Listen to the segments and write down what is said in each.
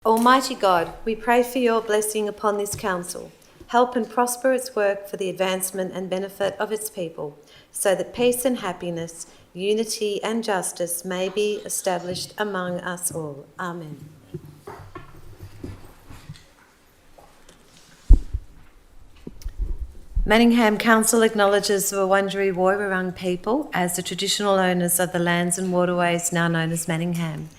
Almighty God, we pray for your blessing upon this council. Help and prosper its work for the advancement and benefit of its people, so that peace and happiness, unity and justice may be established among us all. Amen. Manningham Council acknowledges the Wurundjeri Woi-wurrung people as the traditional owners of the lands and waterways now known as Manningham.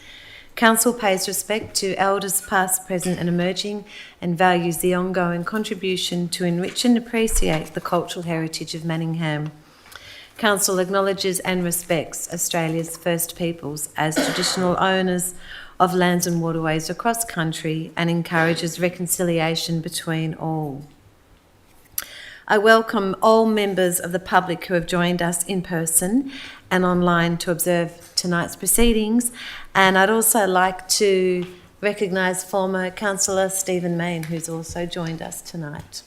Council pays respect to elders past, present and emerging, and values the ongoing contribution to enrich and appreciate the cultural heritage of Manningham. Council acknowledges and respects Australia's First Peoples as traditional owners of lands and waterways across country and encourages reconciliation between all. I welcome all members of the public who have joined us in person and online to observe tonight's proceedings, and I'd also like to recognise former Councillor Stephen Mayne, who's also joined us tonight.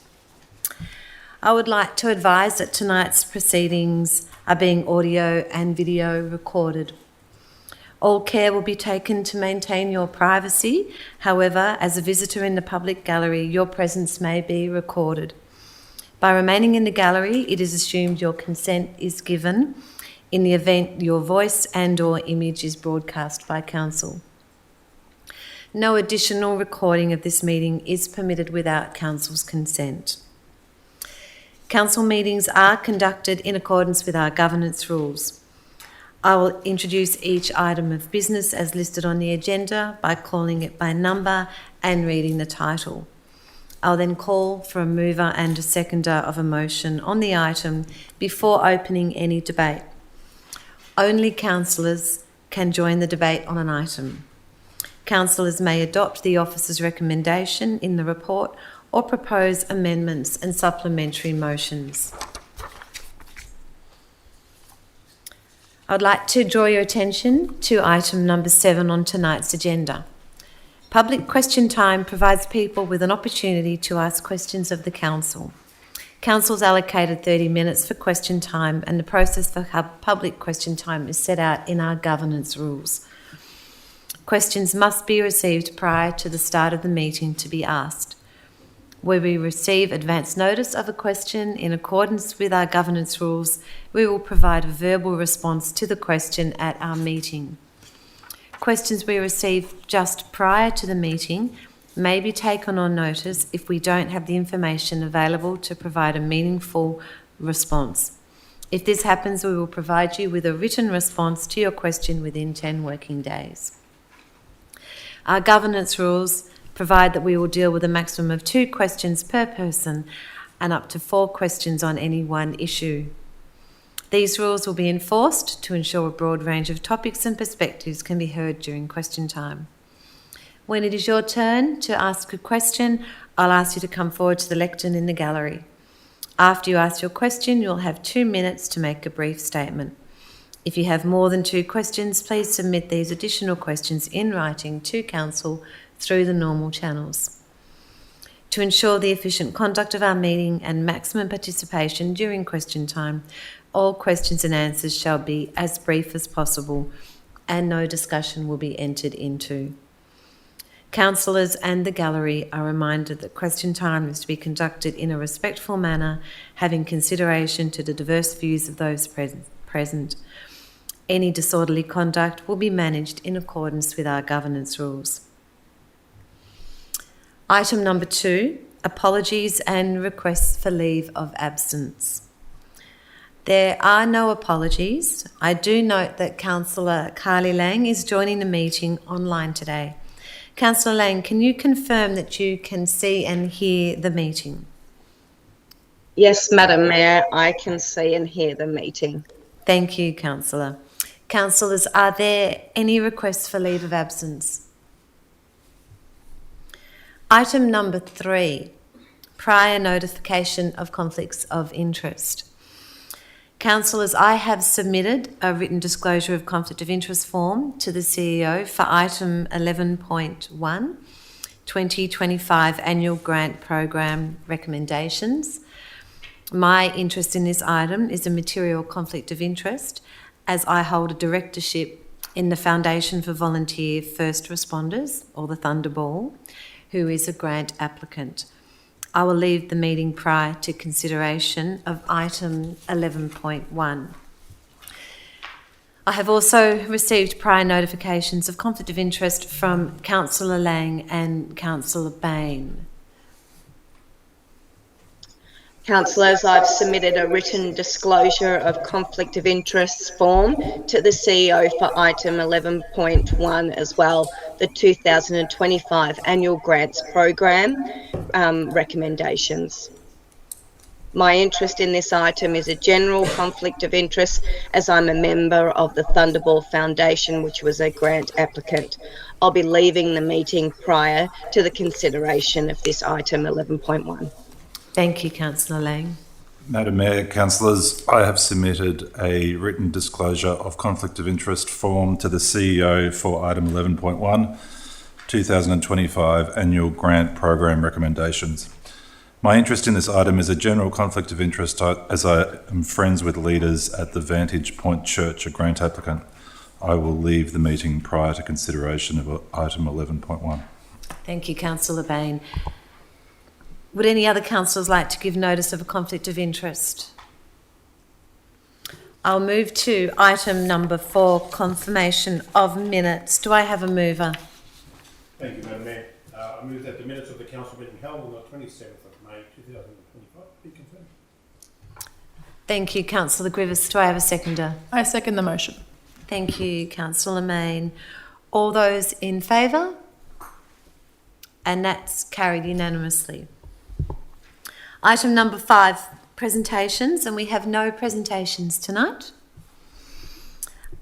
I would like to advise that tonight's proceedings are being audio and video recorded. All care will be taken to maintain your privacy. However, as a visitor in the public gallery, your presence may be recorded. By remaining in the gallery, it is assumed your consent is given in the event your voice and/or image is broadcast by Council. No additional recording of this meeting is permitted without Council's consent. Council meetings are conducted in accordance with our governance rules. I will introduce each item of business as listed on the agenda by calling it by number and reading the title. I'll then call for a mover and a seconder of a motion on the item before opening any debate. Only councillors can join the debate on an item. Councillors may adopt the officer's recommendation in the report or propose amendments and supplementary motions. I'd like to draw your attention to item number 7 on tonight's agenda. Public question time provides people with an opportunity to ask questions of the Council. Council's allocated 30 minutes for question time, and the process for public question time is set out in our governance rules. Questions must be received prior to the start of the meeting to be asked. Where we receive advance notice of a question in accordance with our governance rules, we will provide a verbal response to the question at our meeting. Questions we receive just prior to the meeting may be taken on notice if we don't have the information available to provide a meaningful response. If this happens, we will provide you with a written response to your question within 10 working days. Our governance rules provide that we will deal with a maximum of 2 questions per person and up to 4 questions on any one issue. These rules will be enforced to ensure a broad range of topics and perspectives can be heard during question time. When it is your turn to ask a question, I'll ask you to come forward to the lectern in the gallery. After you ask your question, you'll have 2 minutes to make a brief statement. If you have more than 2 questions, please submit these additional questions in writing to Council through the normal channels. To ensure the efficient conduct of our meeting and maximum participation during question time, all questions and answers shall be as brief as possible and no discussion will be entered into. Councillors and the gallery are reminded that question time is to be conducted in a respectful manner, having consideration to the diverse views of those present. Any disorderly conduct will be managed in accordance with our governance rules. Item number 2, apologies and requests for leave of absence. There are no apologies. I do note that Councillor Carly Lang is joining the meeting online today. Councillor Lang, can you confirm that you can see and hear the meeting? Yes, Madam Mayor, I can see and hear the meeting. Thank you, Councillor. Councillors, are there any requests for leave of absence? Item number 3, prior notification of conflicts of interest. Councillors, I have submitted a written disclosure of conflict of interest form to the CEO for item 11.1, 2025 Annual Grant Program Recommendations. My interest in this item is a material conflict of interest as I hold a directorship in the Foundation for Volunteer First Responders, or the Thunderball, who is a grant applicant. I will leave the meeting prior to consideration of item 11.1. I have also received prior notifications of conflict of interest from Councillor Lang and Councillor Bain. Councillors, I've submitted a written disclosure of conflict of interest form to the CEO for item 11.1 as well, the 2025 Annual Grants Program recommendations. My interest in this item is a general conflict of interest as I'm a member of the Thunderball Foundation, which was a grant applicant. I'll be leaving the meeting prior to the consideration of this item 11.1. Thank you, Councillor Lang. Madam Mayor, councillors, I have submitted a written disclosure of conflict of interest form to the CEO for item 11.1, 2025 Annual Grant Program Recommendations. My interest in this item is a general conflict of interest as I am friends with leaders at the Vantage Point Church, a grant applicant. I will leave the meeting prior to consideration of item 11.1. Thank you, Councillor Bain. Would any other councillors like to give notice of a conflict of interest? I'll move to item number 4, confirmation of minutes. Do I have a mover? Thank you, Madam Mayor. I move that the minutes of the council meeting held on the 27th of May 2025 be confirmed. Thank you, Councillor Grievous. Do I have a seconder? I second the motion. Thank you, Councillor Main. All those in favour? And that's carried unanimously. Item number 5, presentations, and we have no presentations tonight.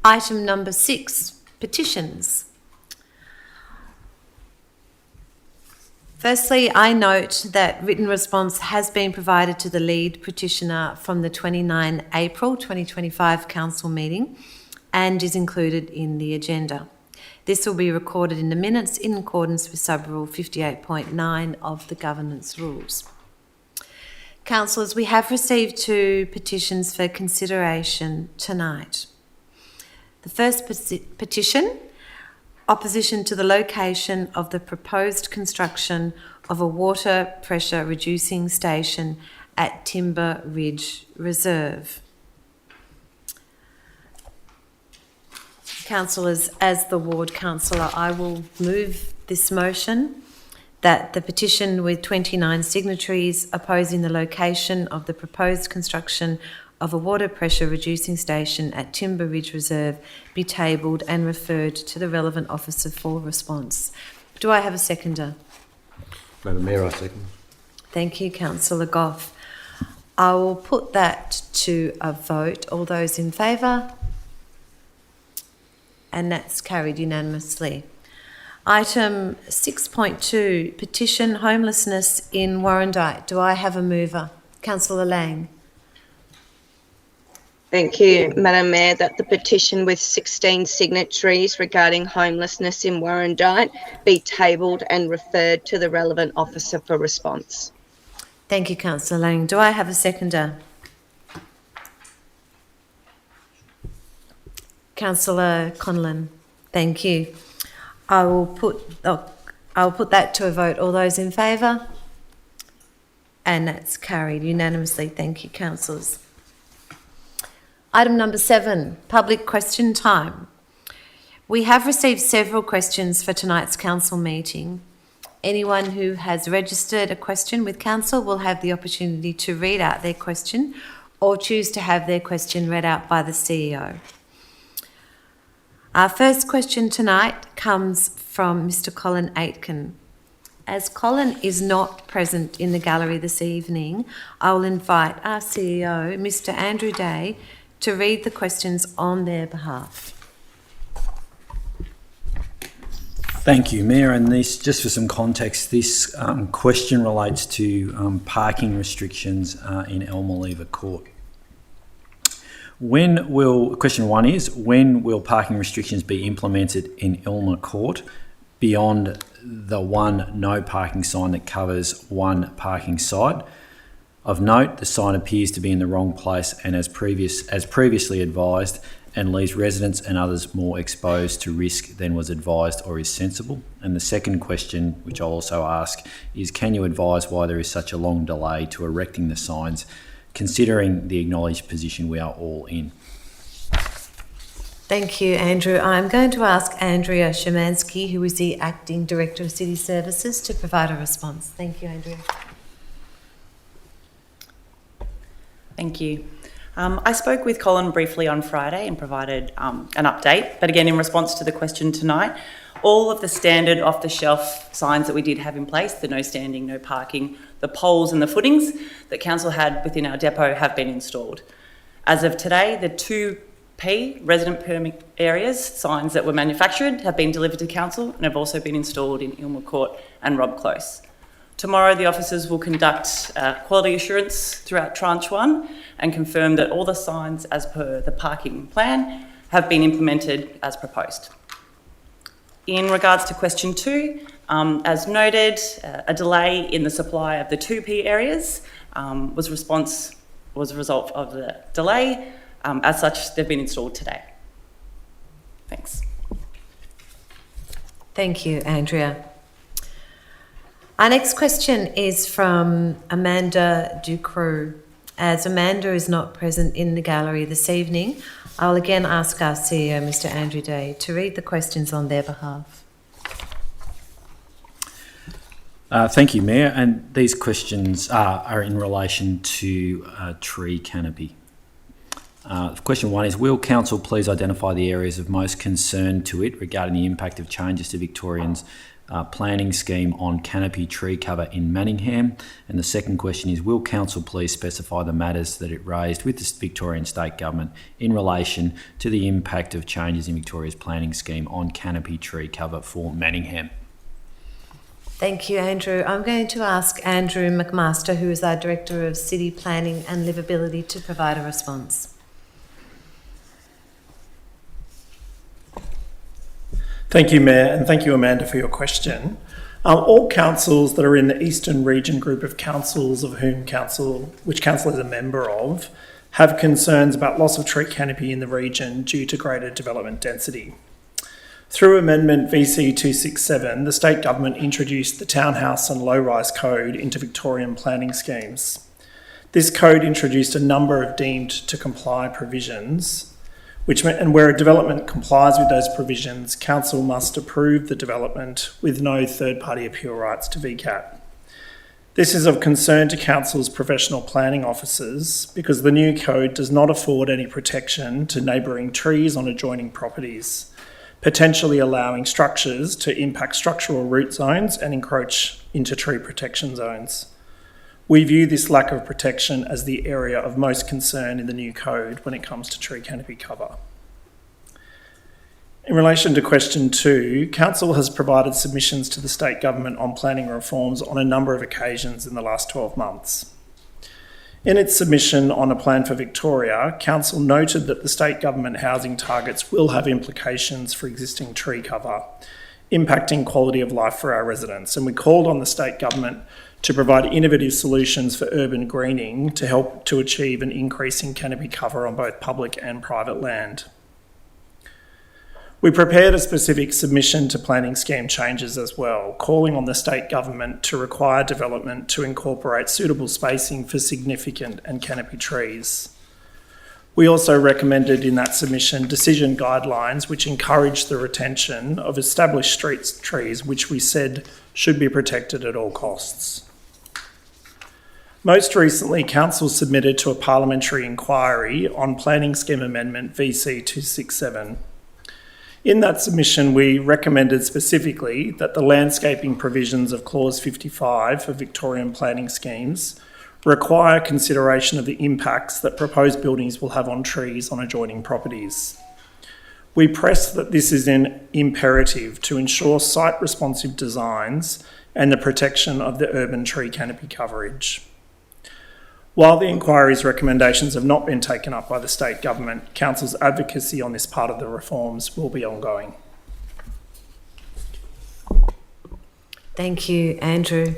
Item number 6, petitions. Firstly, I note that written response has been provided to the lead petitioner from the 29 April 2025 council meeting and is included in the agenda. This will be recorded in the minutes in accordance with sub-rule 58.9 of the governance rules. Councillors, we have received 2 petitions for consideration tonight. The first petition, opposition to the location of the proposed construction of a water pressure reducing station at Timber Ridge Reserve. Councillors, as the ward councillor, I will move this motion that the petition with 29 signatories opposing the location of the proposed construction of a water pressure reducing station at Timber Ridge Reserve be tabled and referred to the relevant officer for response. Do I have a seconder? Madam Mayor, I second. Thank you, Councillor Goff. I will put that to a vote. All those in favour? And that's carried unanimously. Item 6.2, petition homelessness in Warrandyte. Do I have a mover? Councillor Lang. Thank you, Madam Mayor, that the petition with 16 signatories regarding homelessness in Warrandyte be tabled and referred to the relevant officer for response. Thank you, Councillor Lang. Do I have a seconder? Councillor Conlon. Thank you. I'll put that to a vote. All those in favour? And that's carried unanimously. Thank you, councillors. Item number 7, public question time. We have received several questions for tonight's council meeting. Anyone who has registered a question with council will have the opportunity to read out their question or choose to have their question read out by the CEO. Our first question tonight comes from Mr. Colin Aitken. As Colin is not present in the gallery this evening, I will invite our CEO, Mr. Andrew Day, to read the questions on their behalf. Thank you, Mayor. And this, just for some context, this question relates to parking restrictions in Elmalever Court. Question 1 is, when will parking restrictions be implemented in Elmer Court beyond the one no parking sign that covers one parking site? Of note, the sign appears to be in the wrong place and as previously advised, and leaves residents and others more exposed to risk than was advised or is sensible? And the second question, which I'll also ask, is can you advise why there is such a long delay to erecting the signs, considering the acknowledged position we are all in? Thank you, Andrew. I'm going to ask Andrea Szymanski, who is the Acting Director of City Services, to provide a response. Thank you, Andrea. Thank you. I spoke with Colin briefly on Friday and provided an update, but again, in response to the question tonight, all of the standard off-the-shelf signs that we did have in place, the no standing, no parking, the poles and the footings that Council had within our depot have been installed. As of today, the 2P resident permit areas signs that were manufactured have been delivered to Council and have also been installed in Ilma Court and Rob Close. Tomorrow, the officers will conduct quality assurance throughout Tranche 1 and confirm that all the signs as per the parking plan have been implemented as proposed. In regards to question 2, as noted, a delay in the supply of the 2P areas was a result of the delay. As such, they've been installed today. Thanks. Thank you, Andrea. Our next question is from Amanda Ducroux. As Amanda is not present in the gallery this evening, I'll again ask our CEO, Mr. Andrew Day, to read the questions on their behalf. Thank you, Mayor. And these questions are in relation to tree canopy. Question 1 is, will Council please identify the areas of most concern to it regarding the impact of changes to Victorians' planning scheme on canopy tree cover in Manningham? And the second question is, will Council please specify the matters that it raised with the Victorian State Government in relation to the impact of changes in Victoria's planning scheme on canopy tree cover for Manningham? Thank you, Andrew. I'm going to ask Andrew McMaster, who is our Director of City Planning and Livability, to provide a response. Thank you, Mayor, and thank you, Amanda, for your question. All councils that are in the Eastern Region group of councils of which Council is a member of, have concerns about loss of tree canopy in the region due to greater development density. Through Amendment VC 267, the State Government introduced the Townhouse and Low-Rise Code into Victorian planning schemes. This code introduced a number of deemed to comply provisions, and where a development complies with those provisions, Council must approve the development with no third-party appeal rights to VCAT. This is of concern to Council's professional planning officers because the new code does not afford any protection to neighbouring trees on adjoining properties, potentially allowing structures to impact structural root zones and encroach into tree protection zones. We view this lack of protection as the area of most concern in the new code when it comes to tree canopy cover. In relation to question 2, Council has provided submissions to the State Government on planning reforms on a number of occasions in the last 12 months. In its submission on a plan for Victoria, Council noted that the State Government housing targets will have implications for existing tree cover, impacting quality of life for our residents, and we called on the State Government to provide innovative solutions for urban greening to help to achieve an increase in canopy cover on both public and private land. We prepared a specific submission to planning scheme changes as well, calling on the State Government to require development to incorporate suitable spacing for significant and canopy trees. We also recommended in that submission decision guidelines which encourage the retention of established street trees, which we said should be protected at all costs. Most recently, Council submitted to a parliamentary inquiry on Planning Scheme Amendment VC 267. In that submission, we recommended specifically that the landscaping provisions of Clause 55 for Victorian planning schemes require consideration of the impacts that proposed buildings will have on trees on adjoining properties. We press that this is an imperative to ensure site-responsive designs and the protection of the urban tree canopy coverage. While the inquiry's recommendations have not been taken up by the State Government, Council's advocacy on this part of the reforms will be ongoing. Thank you, Andrew.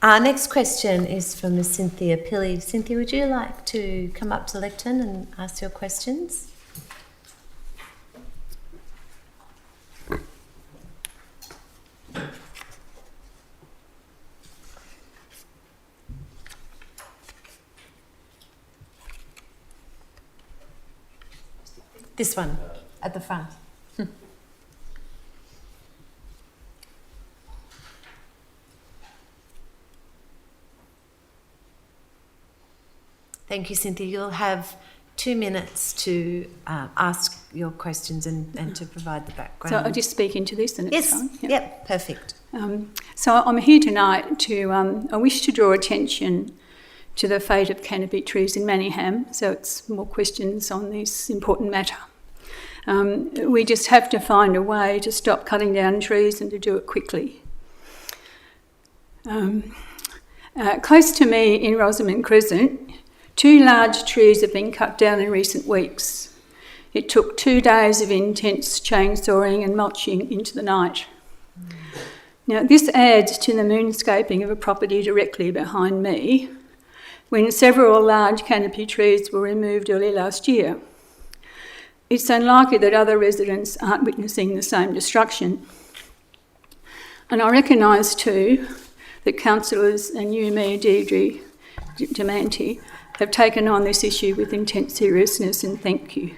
Our next question is from Ms. Cynthia Pilley. Cynthia, would you like to come up to the lectern and ask your questions? This one, at the front. Thank you, Cynthia. You'll have 2 minutes to ask your questions and to provide the background. So I'll just speak into this and it's Yes, fine. yep, perfect. So I'm here tonight to, I wish to draw attention to the fate of canopy trees in Manningham, so it's more questions on this important matter. We just have to find a way to stop cutting down trees and to do it quickly. Close to me in Rosamond Crescent, 2 large trees have been cut down in recent weeks. It took 2 days of intense chainsawing and mulching into the night. Now, this adds to the moonscaping of a property directly behind me, when several large canopy trees were removed early last year. It's unlikely that other residents aren't witnessing the same destruction. And I recognise too that councillors and you, Mayor Deirdre Diamanti, have taken on this issue with intense seriousness, and thank you.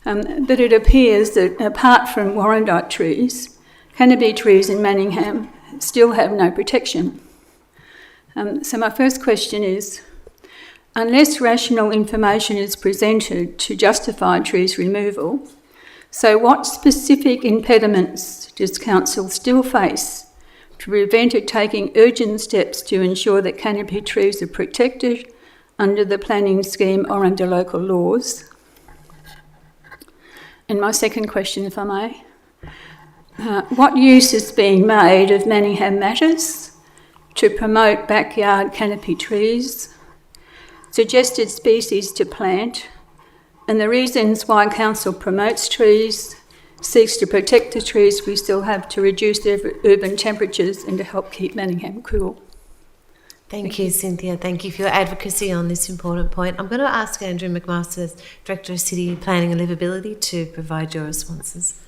But it appears that apart from Warrandyte trees, canopy trees in Manningham still have no protection. So my first question is, unless rational information is presented to justify trees removal, so what specific impediments does council still face to prevent it taking urgent steps to ensure that canopy trees are protected under the planning scheme or under local laws? And my second question, if I may, what use is being made of Manningham Matters to promote backyard canopy trees, suggested species to plant, and the reasons why council promotes trees, seeks to protect the trees we still have to reduce urban temperatures and to help keep Manningham cool? Thank you, Cynthia. Thank you for your advocacy on this important point. I'm going to ask Andrew McMaster, Director of City Planning and Livability, to provide your responses.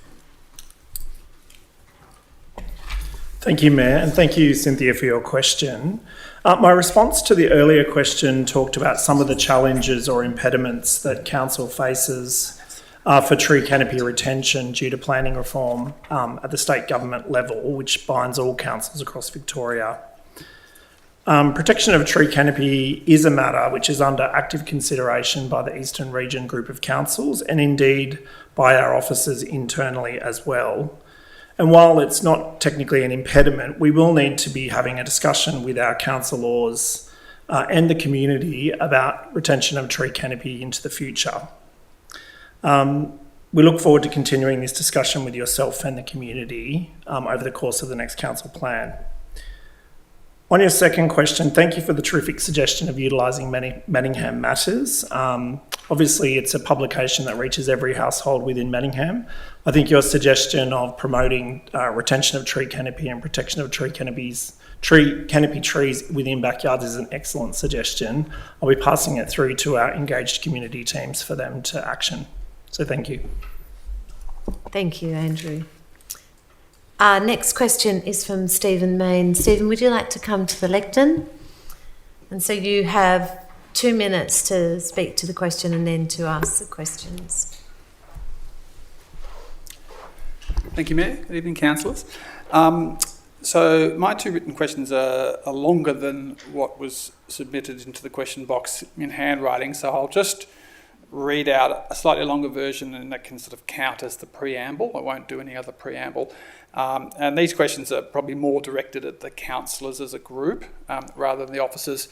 Thank you, Mayor, and thank you, Cynthia, for your question. My response to the earlier question talked about some of the challenges or impediments that council faces for tree canopy retention due to planning reform at the state government level, which binds all councils across Victoria. Protection of tree canopy is a matter which is under active consideration by the Eastern Region group of councils and indeed by our officers internally as well. And while it's not technically an impediment, we will need to be having a discussion with our councillors and the community about retention of tree canopy into the future. We look forward to continuing this discussion with yourself and the community over the course of the next council plan. On your second question, thank you for the terrific suggestion of utilising Manningham Matters. Obviously, it's a publication that reaches every household within Manningham. I think your suggestion of promoting retention of tree canopy and protection of tree canopy trees within backyards is an excellent suggestion. I'll be passing it through to our engaged community teams for them to action. So thank you. Thank you, Andrew. Our next question is from Stephen Main. Stephen, would you like to come to the lectern? And so you have 2 minutes to speak to the question and then to ask the questions. Thank you, Mayor. Good evening, councillors. So my 2 written questions are longer than what was submitted into the question box in handwriting, so I'll just read out a slightly longer version and that can sort of count as the preamble. I won't do any other preamble. And these questions are probably more directed at the councillors as a group rather than the officers,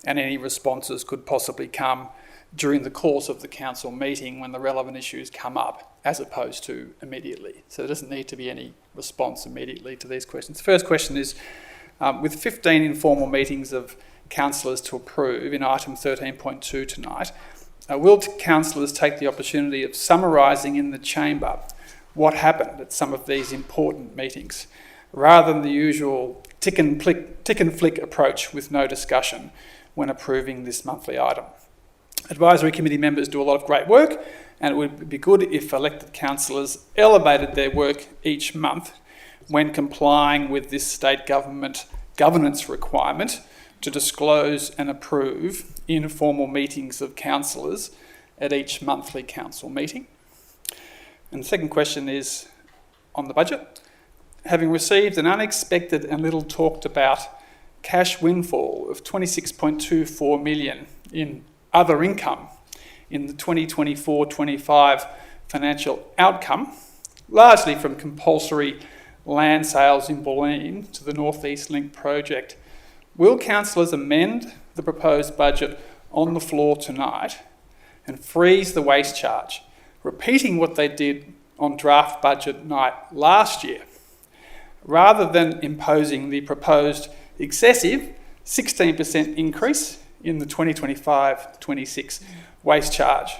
and any responses could possibly come during the course of the council meeting when the relevant issues come up, as opposed to immediately. So there doesn't need to be any response immediately to these questions. The first question is, with 15 informal meetings of councillors to approve in item 13.2 tonight, will councillors take the opportunity of summarising in the chamber what happened at some of these important meetings, rather than the usual tick and flick approach with no discussion when approving this monthly item? Advisory committee members do a lot of great work, and it would be good if elected councillors elevated their work each month when complying with this state government governance requirement to disclose and approve informal meetings of councillors at each monthly council meeting? And the second question is on the budget. Having received an unexpected and little talked about cash windfall of $26.24 million in other income in the 2024-25 financial outcome, largely from compulsory land sales in Bulleen to the North East Link project, will councillors amend the proposed budget on the floor tonight and freeze the waste charge, repeating what they did on draft budget night last year, rather than imposing the proposed excessive 16% increase in the 2025-26 waste charge,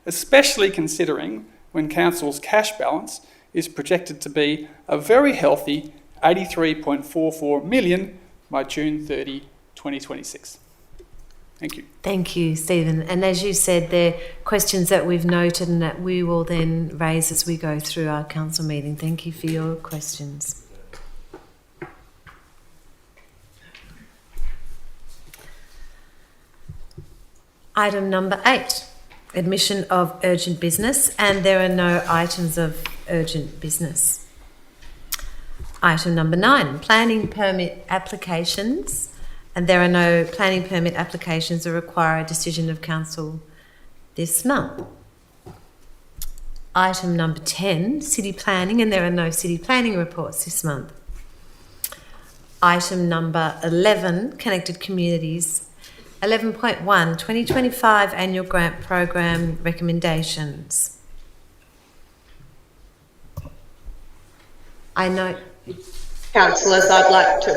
especially considering when council's cash balance is projected to be a very healthy $83.44 million by June 30, 2026. Thank you. Thank you, Stephen. And as you said, they're questions that we've noted and that we will then raise as we go through our council meeting. Thank you for your questions. Item number 8, admission of urgent business, and there are no items of urgent business. Item number 9, planning permit applications, and there are no planning permit applications that require a decision of council this month. Item number 10, city planning, and there are no city planning reports this month. Item number 11, connected communities. 11.1, 2025 annual grant program recommendations. I note... Councillors,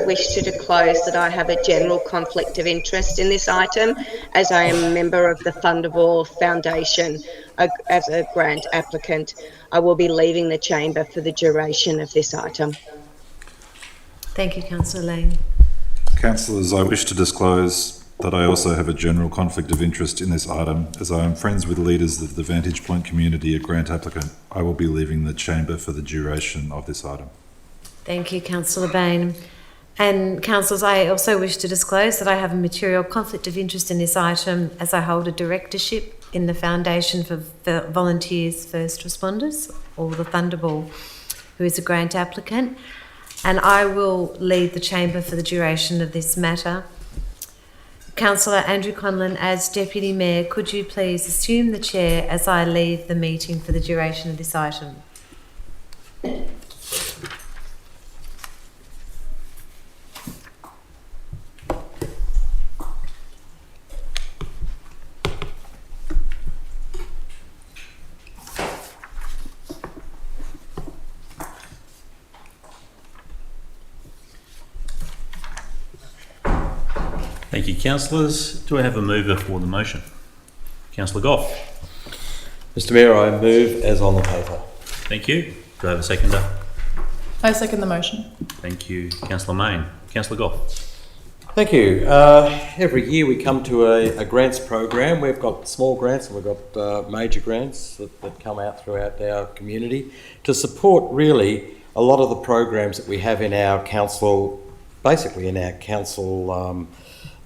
wish to disclose that I have a general conflict of interest in this item, as I am a member of the Thunderball Foundation as a grant applicant. I will be leaving the chamber for the duration of this item. Thank you, Councillor Lane. Councillors, I wish to disclose that I also have a general conflict of interest in this item, as I am friends with leaders of the Vantage Point community, a grant applicant. I will be leaving the chamber for the duration of this item. Thank you, Councillor Bain. And councillors, I also wish to disclose that I have a material conflict of interest in this item, as I hold a directorship in the Foundation for Volunteers First Responders, or the Thunderball, who is a grant applicant, and I will leave the chamber for the duration of this matter. Councillor Andrew Conlon, as Deputy Mayor, could you please assume the chair as I leave the meeting for the duration of this item? Thank you, councillors. Do I have a mover for the motion? Councillor Goff. Mr Mayor, I move as on the paper. Thank you. Do I have a seconder? I second the motion. Thank you, Councillor Main. Councillor Goff. Thank you. Every year we come to a grants program. We've got small grants and we've got major grants that come out throughout our community to support really a lot of the programs that we have in our council, basically in our council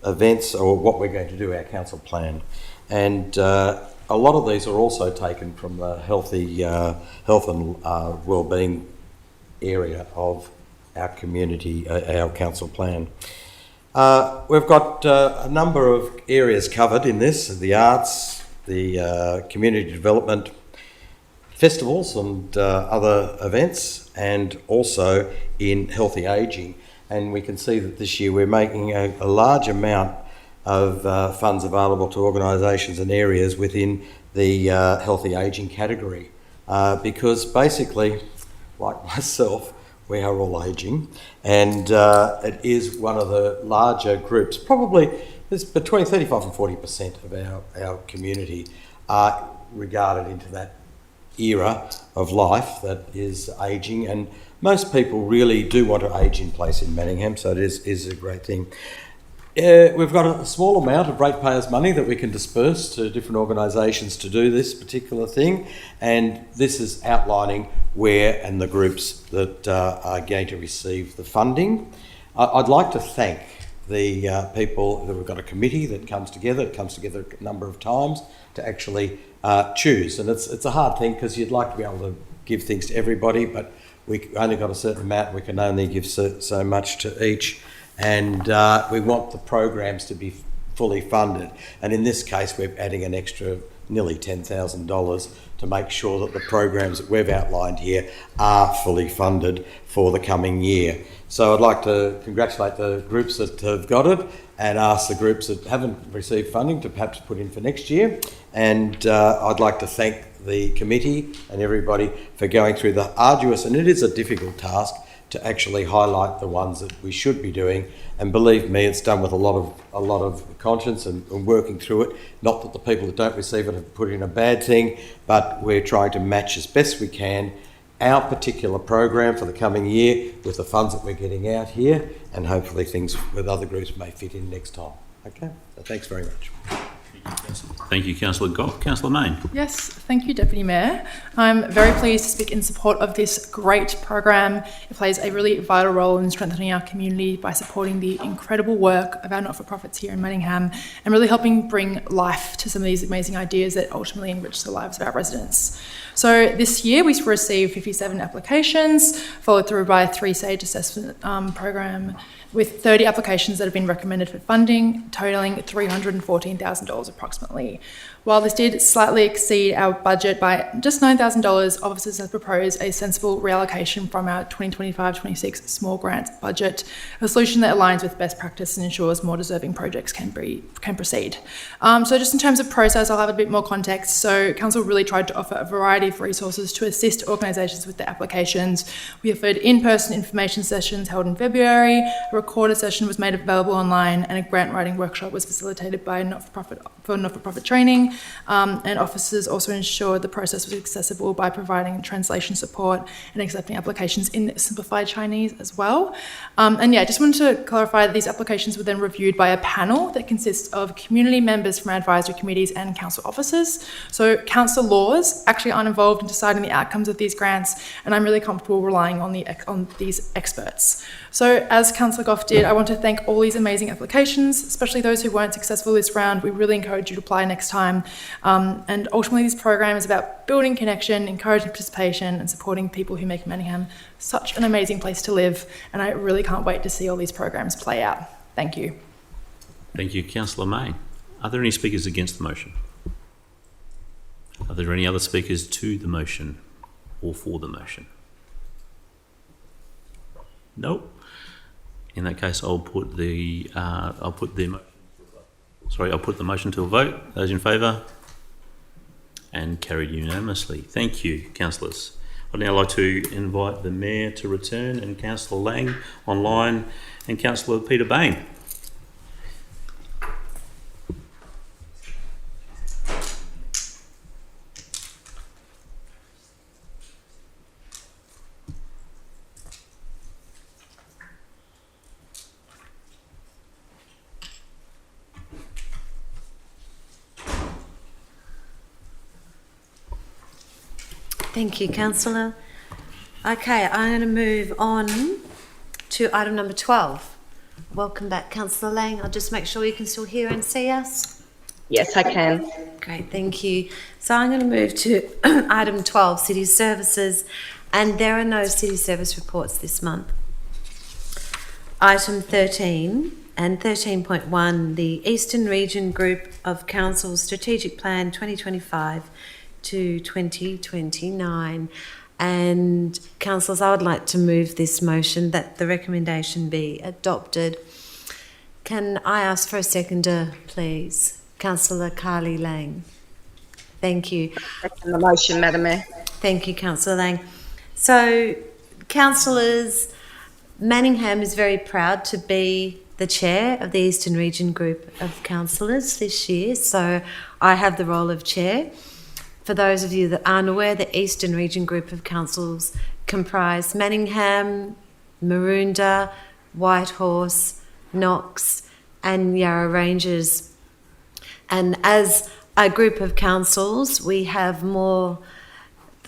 events, or what we're going to do, our council plan. And a lot of these are also taken from the health and wellbeing area of our community, our council plan. We've got a number of areas covered in this: the arts, the community development, festivals and other events, and also in healthy ageing. And we can see that this year we're making a large amount of funds available to organisations and areas within the healthy ageing category, because basically, like myself, we are all ageing, and it is one of the larger groups. Probably there's between 35 and 40% of our community are regarded into that era of life that is ageing, and most people really do want to age in place in Manningham, so it is a great thing. We've got a small amount of ratepayers' money that we can disperse to different organisations to do this particular thing, and this is outlining where and the groups that are going to receive the funding. I'd like to thank the people, that we've got a committee that comes together. It comes together a number of times to actually choose. And it's a hard thing because you'd like to be able to give things to everybody, but we only got a certain amount. We can only give so much to each. And we want the programs to be fully funded. And in this case, we're adding an extra nearly $10,000 to make sure that the programs that we've outlined here are fully funded for the coming year. So I'd like to congratulate the groups that have got it and ask the groups that haven't received funding to perhaps put in for next year. And I'd like to thank the committee and everybody for going through the arduous, and it is a difficult task, to actually highlight the ones that we should be doing. And believe me, it's done with a lot of conscience and working through it. Not that the people that don't receive it have put in a bad thing, but we're trying to match as best we can our particular program for the coming year with the funds that we're getting out here, and hopefully things with other groups may fit in next time. Okay, so thanks very much. Thank you, Councillor Goff. Councillor Main. Yes, thank you, Deputy Mayor. I'm very pleased to speak in support of this great program. It plays a really vital role in strengthening our community by supporting the incredible work of our not-for-profits here in Manningham and really helping bring life to some of these amazing ideas that ultimately enrich the lives of our residents. So this year we received 57 applications, followed through by a 3-stage assessment program with 30 applications that have been recommended for funding, totalling $314,000 approximately. While this did slightly exceed our budget by just $9,000, officers have proposed a sensible reallocation from our 2025-26 small grants budget, a solution that aligns with best practice and ensures more deserving projects can proceed. So just in terms of process, I'll have a bit more context. So Council really tried to offer a variety of resources to assist organisations with their applications. We offered in-person information sessions held in February, a recorded session was made available online, and a grant writing workshop was facilitated by not-for-profit training. And officers also ensured the process was accessible by providing translation support and accepting applications in simplified Chinese as well. And yeah, I just wanted to clarify that these applications were then reviewed by a panel that consists of community members from our advisory committees and council officers. So council laws actually aren't involved in deciding the outcomes of these grants, and I'm really comfortable relying on these experts. So as Councillor Goff did, I want to thank all these amazing applications, especially those who weren't successful this round. We really encourage you to apply next time. And ultimately this program is about building connection, encouraging participation and supporting people who make Manningham such an amazing place to live. And I really can't wait to see all these programs play out. Thank you. Thank you, Councillor Main. Are there any speakers against the motion? Are there any other speakers to the motion or for the motion? Nope. In that case, I'll put the motion to a vote. Those in favour? And carried unanimously. Thank you, councillors. I'd now like to invite the Mayor to return, and Councillor Lang online, and Councillor Peter Bain. Thank you, Councillor. Okay, I'm going to move on to item number 12. Welcome back, Councillor Lang. I'll just make sure you can still hear and see us. Yes, I can. Great, thank you. So I'm going to move to item 12, City Services, and there are no City Service reports this month. Item 13 and 13.1, the Eastern Region Group of Council's Strategic Plan 2025 to 2029. And councillors, I would like to move this motion that the recommendation be adopted. Can I ask for a seconder, please? Councillor Carly Lang. Thank you. Second the motion, Madam Mayor. Thank you, Councillor Lang. So, councillors, Manningham is very proud to be the chair of the Eastern Region Group of Councillors this year. So I have the role of chair. For those of you that aren't aware, the Eastern Region Group of Councils comprise Manningham, Maroondah, Whitehorse, Knox and Yarra Ranges. And as a group of councils, we have more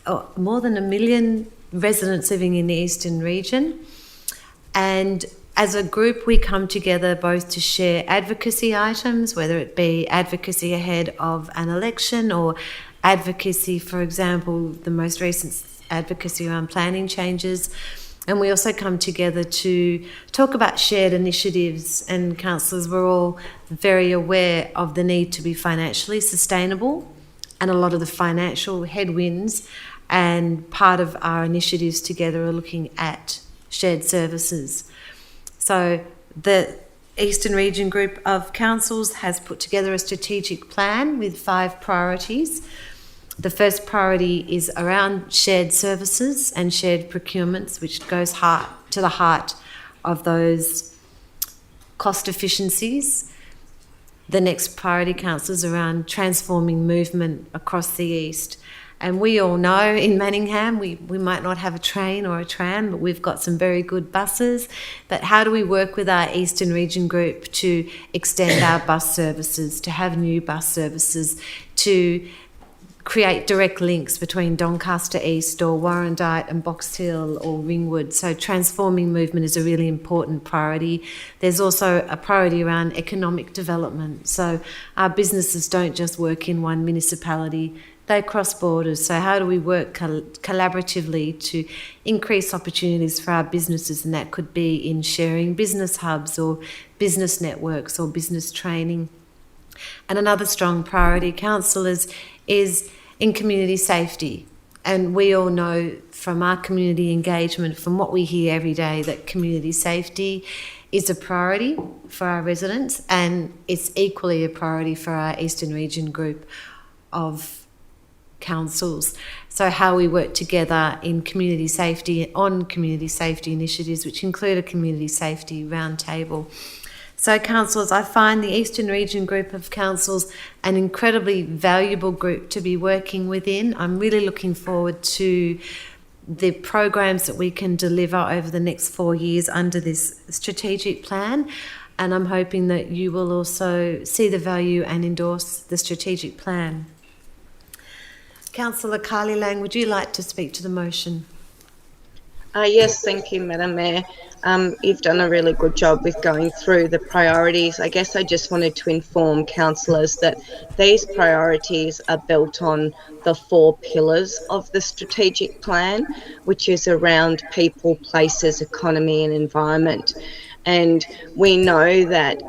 than 1 million residents living in the Eastern Region. And as a group, we come together both to share advocacy items, whether it be advocacy ahead of an election or advocacy, for example, the most recent advocacy around planning changes. And we also come together to talk about shared initiatives. And councillors, we're all very aware of the need to be financially sustainable and a lot of the financial headwinds. And part of our initiatives together are looking at shared services. So the Eastern Region Group of Councils has put together a strategic plan with 5 priorities. The first priority is around shared services and shared procurements, which goes to the heart of those cost efficiencies. The next priority, councils, around transforming movement across the East. And we all know in Manningham, we might not have a train or a tram, but we've got some very good buses. But how do we work with our Eastern Region Group to extend our bus services, to have new bus services, to create direct links between Doncaster East or Warrandyte and Box Hill or Ringwood? So transforming movement is a really important priority. There's also a priority around economic development. So our businesses don't just work in one municipality, they cross borders. So how do we work collaboratively to increase opportunities for our businesses? And that could be in sharing business hubs or business networks or business training. And another strong priority, councillors, is in community safety. And we all know from our community engagement, from what we hear every day, that community safety is a priority for our residents, and it's equally a priority for our Eastern Region Group of councils. So how we work together in community safety, on community safety initiatives, which include a community safety roundtable. So councillors, I find the Eastern Region Group of Councils an incredibly valuable group to be working within. I'm really looking forward to the programs that we can deliver over the next 4 years under this strategic plan. And I'm hoping that you will also see the value and endorse the strategic plan. Councillor Carly Lang, would you like to speak to the motion? Yes, thank you, Madam Mayor. You've done a really good job with going through the priorities. I guess I just wanted to inform councillors that these priorities are built on the 4 pillars of the strategic plan, which is around people, places, economy and environment. And we know that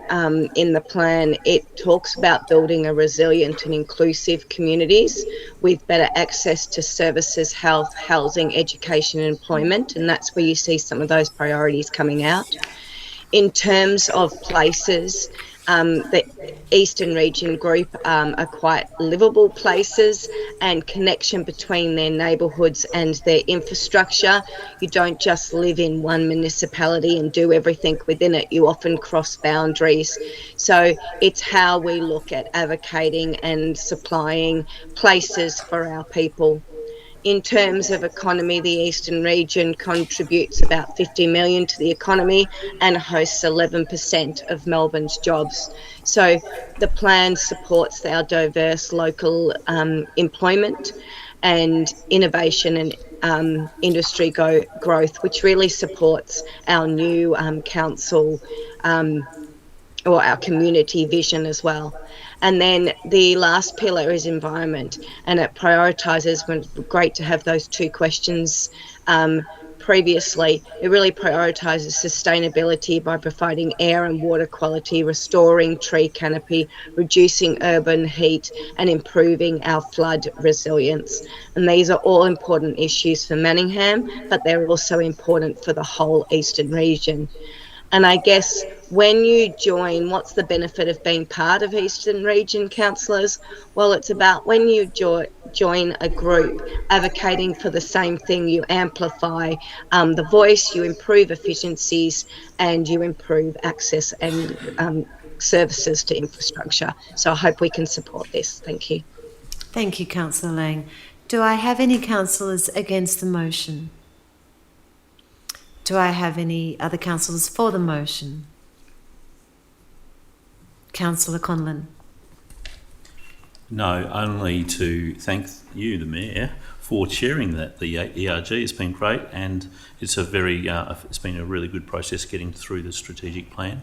in the plan, it talks about building a resilient and inclusive communities with better access to services, health, housing, education and employment. And that's where you see some of those priorities coming out. In terms of places, the Eastern Region Group are quite livable places, and connection between their neighbourhoods and their infrastructure. You don't just live in one municipality and do everything within it. You often cross boundaries. So it's how we look at advocating and supplying places for our people. In terms of economy, the Eastern Region contributes about 50 million to the economy and hosts 11% of Melbourne's jobs. So the plan supports our diverse local employment and innovation and industry growth, which really supports our new council or our community vision as well. And then the last pillar is environment, and it prioritises, when great to have those 2 questions previously, it really prioritises sustainability by providing air and water quality, restoring tree canopy, reducing urban heat and improving our flood resilience. And these are all important issues for Manningham, but they're also important for the whole Eastern Region. And I guess when you join, what's the benefit of being part of Eastern Region councillors? Well, it's about when you join a group advocating for the same thing, you amplify the voice, you improve efficiencies, and you improve access and services to infrastructure. So I hope we can support this. Thank you. Thank you, Councillor Lang. Do I have any councillors against the motion? Do I have any other councillors for the motion? Councillor Conlon. No, only to thank you, the Mayor, for chairing the ERG. It's been great, and it's it's been a really good process getting through the strategic plan.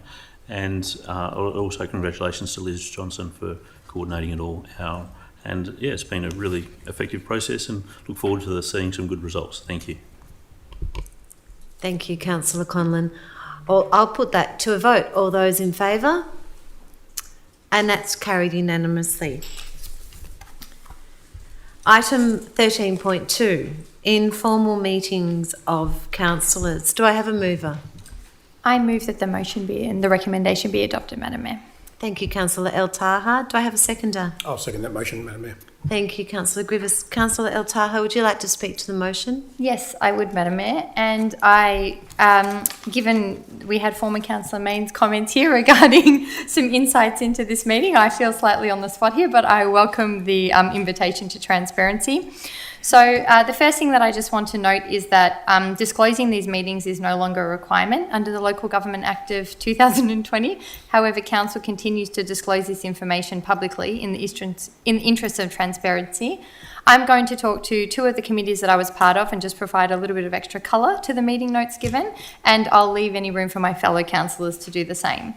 And also congratulations to Liz Johnson for coordinating it all. And yeah, it's been a really effective process, and look forward to seeing some good results. Thank you. Thank you, Councillor Conlon. I'll put that to a vote. All those in favour? And that's carried unanimously. Item 13.2, informal meetings of councillors. Do I have a mover? I move that the motion be and the recommendation be adopted, Madam Mayor. Thank you, Councillor El Taha. Do I have a seconder? I'll second that motion, Madam Mayor. Thank you, Councillor Grievous. Councillor El Taha, would you like to speak to the motion? Yes, I would, Madam Mayor. And given we had former Councillor Main's comments here regarding some insights into this meeting, I feel slightly on the spot here, but I welcome the invitation to transparency. So the first thing that I just want to note is that disclosing these meetings is no longer a requirement under the Local Government Act of 2020. However, Council continues to disclose this information publicly in the interest of transparency. I'm going to talk to two of the committees that I was part of and just provide a little bit of extra colour to the meeting notes given, and I'll leave any room for my fellow councillors to do the same.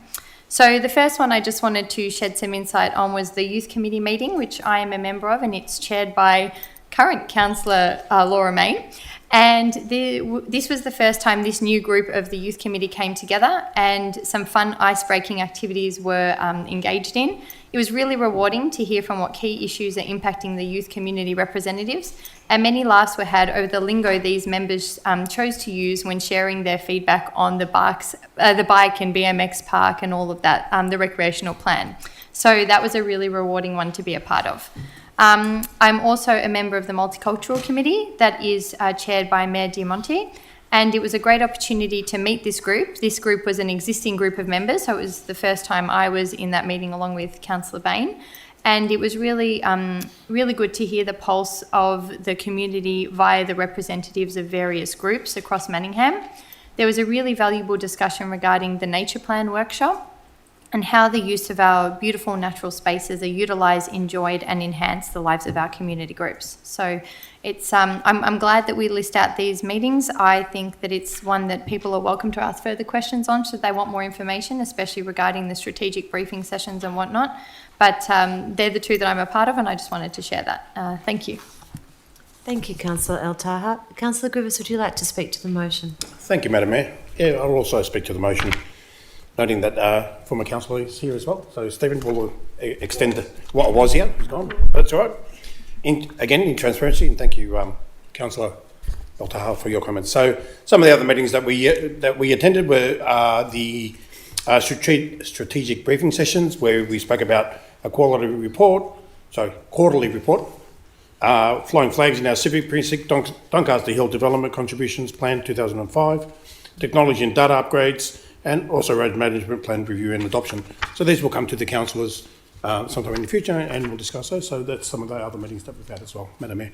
So the first one I just wanted to shed some insight on was the Youth Committee meeting, which I am a member of, and it's chaired by current Councillor Laura May. And this was the first time this new group of the Youth Committee came together, and some fun ice-breaking activities were engaged in. It was really rewarding to hear from what key issues are impacting the youth community representatives, and many laughs were had over the lingo these members chose to use when sharing their feedback on the bike and BMX park and all of that, the recreational plan. So that was a really rewarding one to be a part of. I'm also a member of the Multicultural Committee that is chaired by Mayor Diamonte, and it was a great opportunity to meet this group. This group was an existing group of members, so it was the first time I was in that meeting along with Councillor Bain, and it was really, really good to hear the pulse of the community via the representatives of various groups across Manningham. There was a really valuable discussion regarding the Nature Plan workshop and how the use of our beautiful natural spaces are utilised, enjoyed and enhance the lives of our community groups. So it's, I'm glad that we list out these meetings. I think that it's one that people are welcome to ask further questions on should they want more information, especially regarding the strategic briefing sessions and whatnot. But they're the two that I'm a part of, and I just wanted to share that. Thank you. Thank you, Councillor El Taha. Councillor Grievous, would you like to speak to the motion? Thank you, Madam Mayor. Yeah, I'll also speak to the motion, noting that former councillor is here as well. So Stephen will extend what was here. He's gone. That's all right. In transparency, and thank you, Councillor El Taha, for your comments. So some of the other meetings that we attended were the strategic briefing sessions, where we spoke about a quarterly report, flying flags in our Civic precinct, Doncaster Hill Development Contributions Plan 2005, technology and data upgrades, and also road management plan review and adoption. So these will come to the councillors sometime in the future, and we'll discuss those. So that's some of the other meetings that we've had as well, Madam Mayor.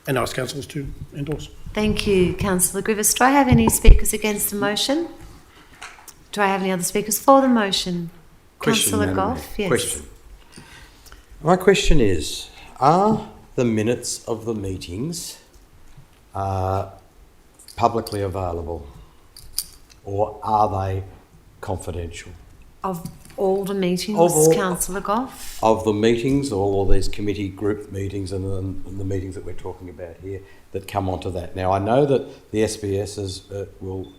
And ask councillors to endorse. Thank you, Councillor Grievous. Do I have any speakers against the motion? Do I have any other speakers for the motion? Councillor Goff, yes. Question. My question is, are the minutes of the meetings publicly available, or are they confidential? Of all the meetings, Councillor Goff? Of the meetings, all of these committee group meetings and the meetings that we're talking about here that come onto that. Now, I know that the SBS will,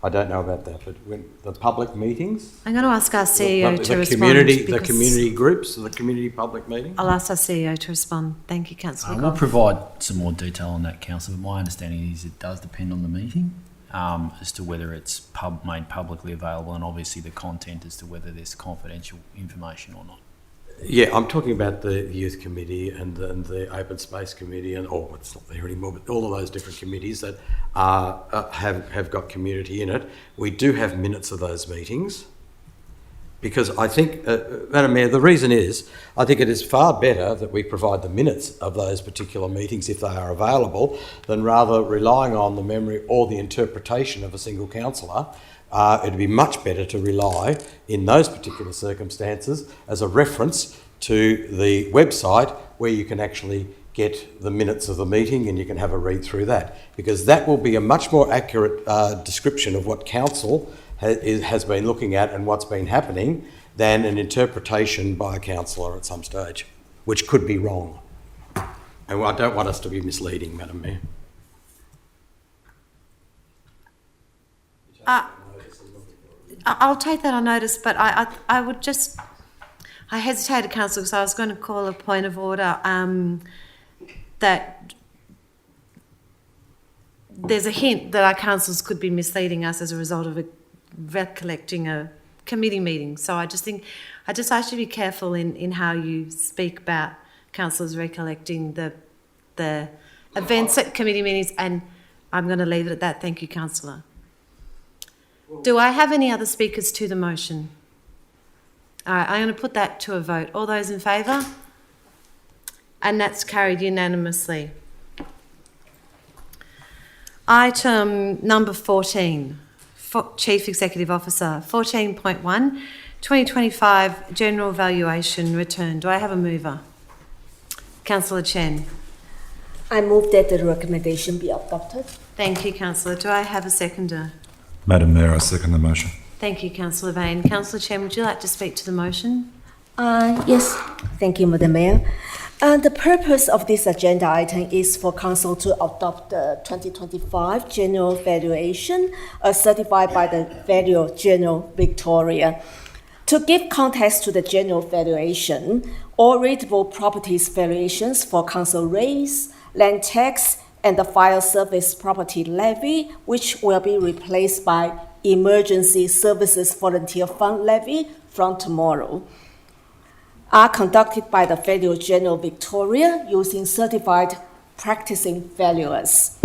I don't know about that, but when the public meetings... I'm going to ask our CEO to respond. The community groups, the community public meetings? I'll ask our CEO to respond. Thank you, Councillor Goff. We'll provide some more detail on that, Councillor, but my understanding is it does depend on the meeting. As to whether it's made publicly available, and obviously the content as to whether there's confidential information or not. Yeah, I'm talking about the Youth Committee and the Open Space Committee, and it's not there anymore, but all of those different committees that have got community in it. We do have minutes of those meetings, because I think, Madam Mayor, the reason is, I think it is far better that we provide the minutes of those particular meetings if they are available, than rather relying on the memory or the interpretation of a single councillor. It'd be much better to rely, in those particular circumstances, as a reference to the website where you can actually get the minutes of the meeting and you can have a read through that, because that will be a much more accurate description of what council has been looking at and what's been happening than an interpretation by a councillor at some stage, which could be wrong. And I don't want us to be misleading, Madam Mayor. I'll take that on notice, but I would just... I hesitated, Councillor, because I was going to call a point of order that there's a hint that our councillors could be misleading us as a result of recollecting a committee meeting. So I just ask you to be careful in how you speak about councillors recollecting the events at committee meetings, and I'm going to leave it at that. Thank you, Councillor. Do I have any other speakers to the motion? All right, I'm going to put that to a vote. All those in favour? And that's carried unanimously. Item number 14, Chief Executive Officer. 14.1, 2025 General Valuation Return. Do I have a mover? Councillor Chen. I move that the recommendation be adopted. Thank you, Councillor. Do I have a seconder? Madam Mayor, I second the motion. Thank you, Councillor Bain. Councillor Chen, would you like to speak to the motion? Yes, thank you, Madam Mayor. The purpose of this agenda item is for Council to adopt the 2025 General Valuation certified by the Valuer General Victoria. To give context to the General Valuation, all rateable properties valuations for council rates, land tax, and the fire service property levy, which will be replaced by Emergency Services Volunteer Fund levy from tomorrow, are conducted by the Valuer General Victoria using certified practicing valuers.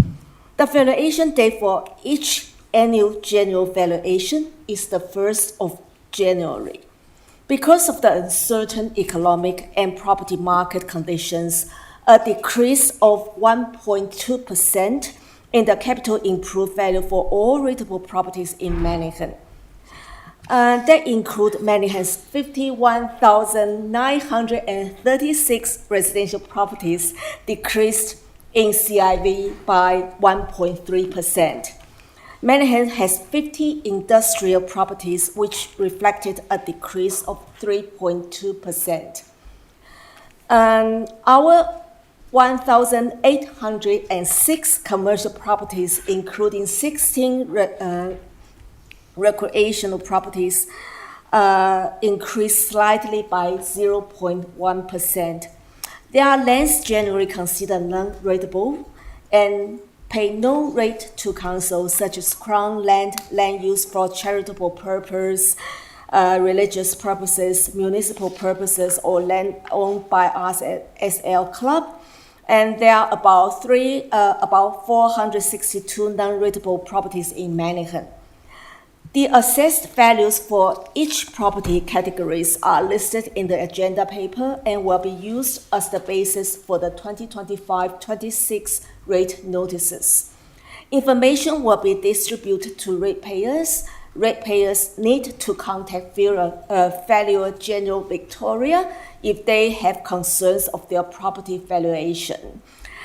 The valuation date for each annual general valuation is the 1st of January. Because of the uncertain economic and property market conditions, a decrease of 1.2% in the capital improved value for all rateable properties in Manningham. That include Manningham's 51,936 residential properties decreased in CIV by 1.3%. Manningham has 50 industrial properties, which reflected a decrease of 3.2%. Our 1,806 commercial properties, including 16 recreational properties, increased slightly by 0.1%. There are lands generally considered non-rateable and pay no rate to council, such as crown land, land used for charitable purpose, religious purposes, municipal purposes, or land owned by us at SL Club. And there are about 462 non-rateable properties in Manningham. The assessed values for each property categories are listed in the agenda paper and will be used as the basis for the 2025-26 rate notices. Information will be distributed to ratepayers. Ratepayers need to contact Valuer General Victoria if they have concerns of their property valuation.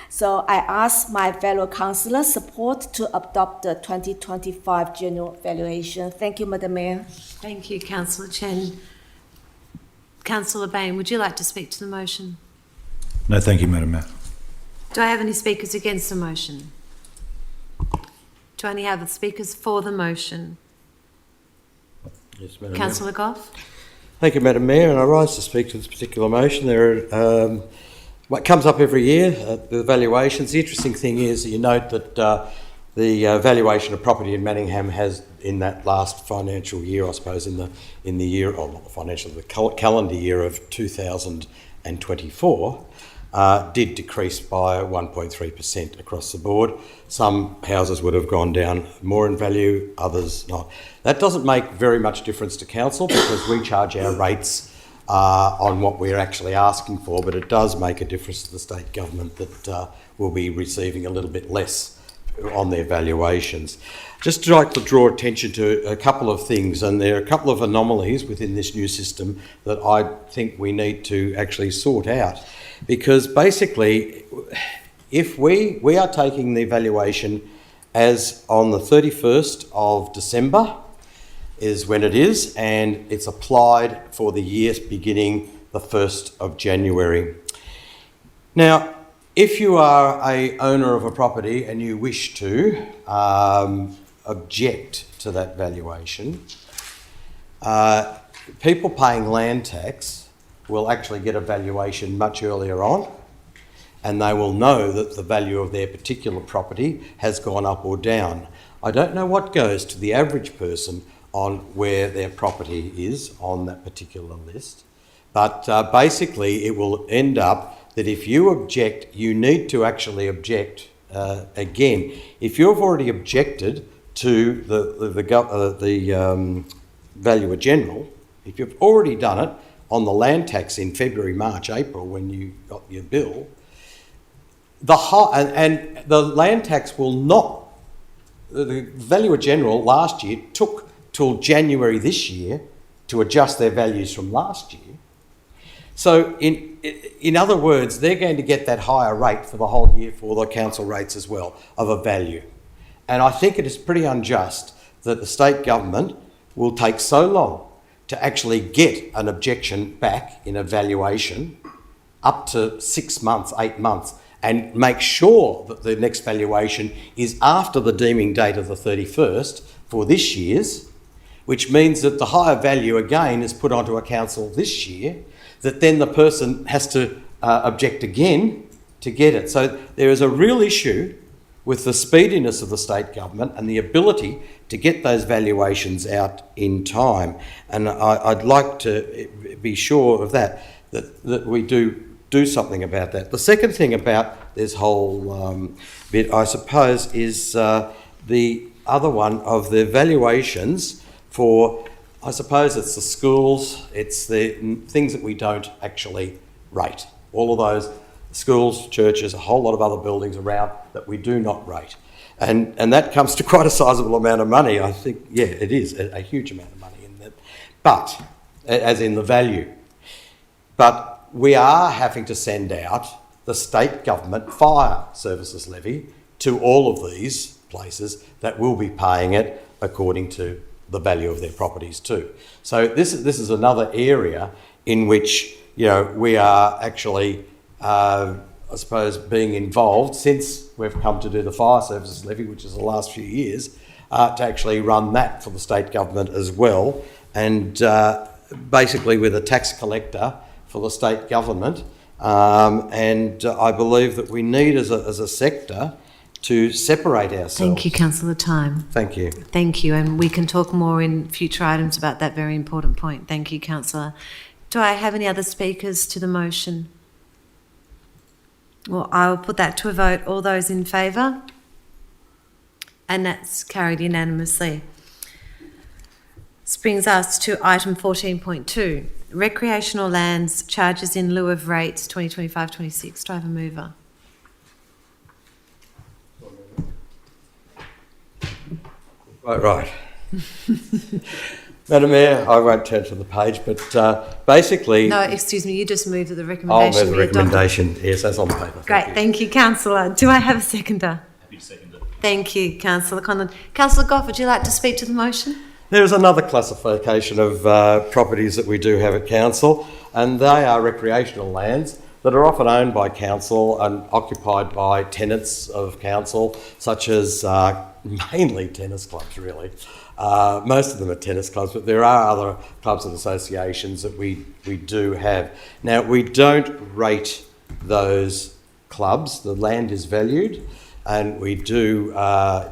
So I ask my fellow councillors support to adopt the 2025 General Valuation. Thank you, Madam Mayor. Thank you, Councillor Chen. Councillor Bain, would you like to speak to the motion? No, thank you, Madam Mayor. Do I have any speakers against the motion? Do I only have speakers for the motion? Yes, Madam Councillor Mayor. Goff? Thank you, Madam Mayor, and I rise to speak to this particular motion. There are, what comes up every year, the valuations. The interesting thing is you note that the valuation of property in Manningham has, in that last financial year, I suppose, in the year, or not the financial, the calendar year of 2024, did decrease by 1.3% across the board. Some houses would have gone down more in value, others not. That doesn't make very much difference to council because we charge our rates on what we're actually asking for, but it does make a difference to the state government that will be receiving a little bit less on their valuations. Just like to draw attention to a couple of things, and there are a couple of anomalies within this new system that I think we need to actually sort out. Because basically, if we are taking the valuation as on the 31st of December is when it is, and it's applied for the year beginning the 1st of January. Now, if you are a owner of a property and you wish to object to that valuation, people paying land tax will actually get a valuation much earlier on, and they will know that the value of their particular property has gone up or down. I don't know what goes to the average person on where their property is on that particular list, but basically it will end up that if you object, you need to actually object again. If you've already objected to the Valuer General, if you've already done it on the land tax in February, March, April when you got your bill, and the land tax will not, the Valuer General last year took till January this year to adjust their values from last year. So in other words, they're going to get that higher rate for the whole year for the council rates as well of a value. And I think it is pretty unjust that the state government will take so long to actually get an objection back in a valuation, up to 6 months, 8 months, and make sure that the next valuation is after the deeming date of the 31st for this year's, which means that the higher value again is put onto a council this year, that then the person has to object again to get it. So there is a real issue with the speediness of the state government and the ability to get those valuations out in time. And I'd like to be sure of that we do something about that. The second thing about this whole bit, I suppose, is the other one of the valuations for, I suppose it's the schools, it's the things that we don't actually rate. All of those schools, churches, a whole lot of other buildings around that we do not rate. And that comes to quite a sizable amount of money. I think, yeah, it is a huge amount of money in that, but as in the value. But we are having to send out the state government fire services levy to all of these places that will be paying it according to the value of their properties too. So this is another area in which, you know, we are actually, I suppose, being involved since we've come to do the fire services levy, which is the last few years, to actually run that for the state government as well, and basically with a tax collector for the state government. And I believe that we need as a sector to separate ourselves. Thank you, Councillor Time. Thank you. Thank you, and we can talk more in future items about that very important point. Thank you, Councillor. Do I have any other speakers to the motion? Well, I will put that to a vote. All those in favour? And that's carried unanimously. This brings us to item 14.2, recreational lands, charges in lieu of rates 2025-26. Do I have a mover? Right. Madam Mayor, I won't turn to the page, but basically... No, excuse me, you just moved that the recommendation I'll move the recommendation, yes, that's on paper. Great, thank you, Councillor. Do I have a seconder? Happy to second it. Thank you, Councillor Conlon. Councillor Goff, would you like to speak to the motion? There is another classification of properties that we do have at council, and they are recreational lands that are often owned by council and occupied by tenants of council, such as mainly tennis clubs, really. Most of them are tennis clubs, but there are other clubs and associations that we do have. Now, we don't rate those clubs. The land is valued, and we do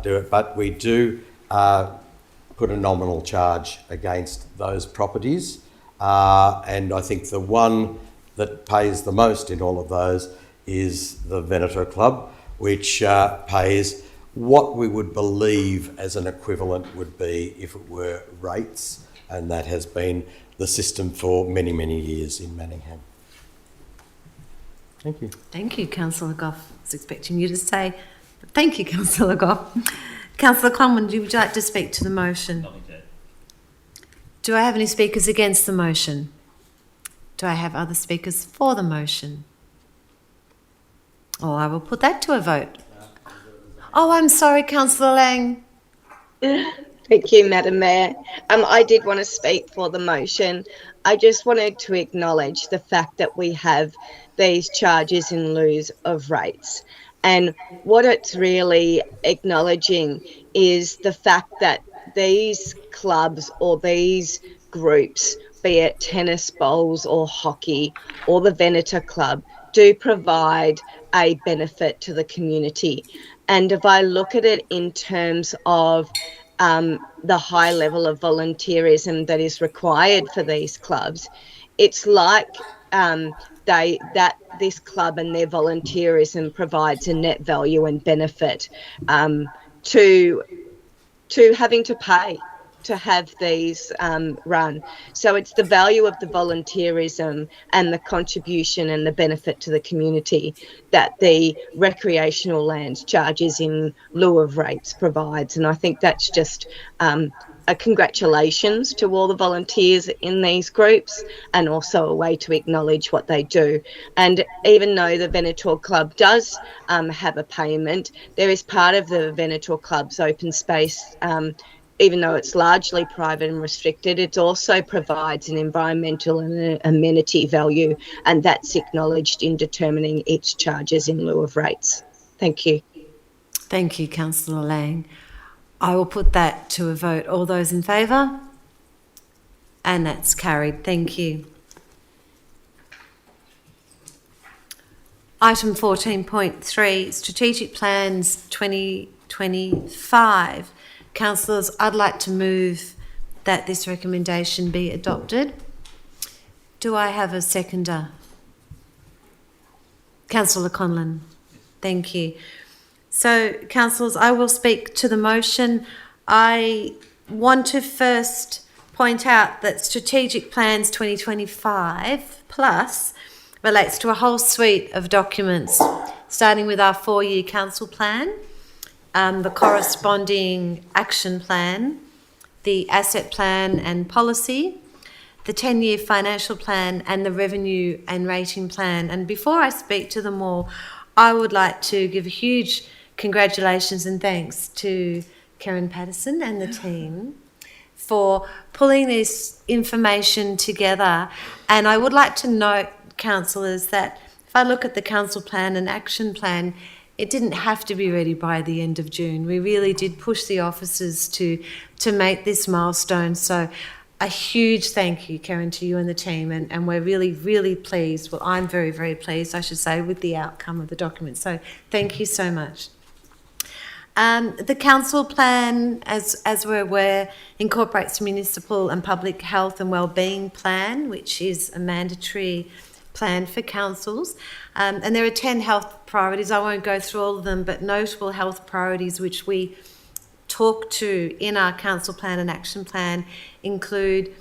do it, but we do put a nominal charge against those properties. And I think the one that pays the most in all of those is the Veneto Club, which pays what we would believe as an equivalent would be if it were rates, and that has been the system for many, many years in Manningham. Thank you. Thank you, Councillor Goff. I was expecting you to say Thank you, Councillor Goff. Councillor Conlon, would you like to speak to the motion? Do I have any speakers against the motion? Do I have other speakers for the motion? Oh, I will put that to a vote. Oh, I'm sorry, Councillor Lang. Thank you, Madam Mayor. I did want to speak for the motion. I just wanted to acknowledge the fact that we have these charges in lieu of rates. And what it's really acknowledging is the fact that these clubs or these groups, be it tennis bowls or hockey or the Venator Club, do provide a benefit to the community. And if I look at it in terms of the high level of volunteerism that is required for these clubs, it's like this club and their volunteerism provides a net value and benefit to having to pay to have these run. So it's the value of the volunteerism and the contribution and the benefit to the community that the recreational land charges in lieu of rates provides. And I think that's just a congratulations to all the volunteers in these groups, and also a way to acknowledge what they do. And even though the Venator Club does have a payment, there is part of the Venator Club's open space, even though it's largely private and restricted, it also provides an environmental and an amenity value, and that's acknowledged in determining its charges in lieu of rates. Thank you. Thank you, Councillor Lang. I will put that to a vote. All those in favour? And that's carried. Thank you. Item 14.3, Strategic Plans 2025. Councillors, I'd like to move that this recommendation be adopted. Do I have a seconder? Councillor Conlon. Thank you. So, councillors, I will speak to the motion. I want to first point out that Strategic Plans 2025 plus relates to a whole suite of documents, starting with our 4-year council plan, the corresponding action plan, the asset plan and policy, the 10-year financial plan, and the revenue and rating plan. And before I speak to them all, I would like to give a huge congratulations and thanks to Karen Patterson and the team for pulling this information together. And I would like to note, councillors, that if I look at the council plan and action plan, it didn't have to be ready by the end of June. We really did push the officers to make this milestone. So a huge thank you, Karen, to you and the team. And we're really, really pleased. Well, I'm very, very pleased, I should say, with the outcome of the document. So thank you so much. The council plan, as we're aware, incorporates municipal and public health and wellbeing plan, which is a mandatory plan for councils. And there are 10 health priorities. I won't go through all of them, but notable health priorities which we talk to in our council plan and action plan include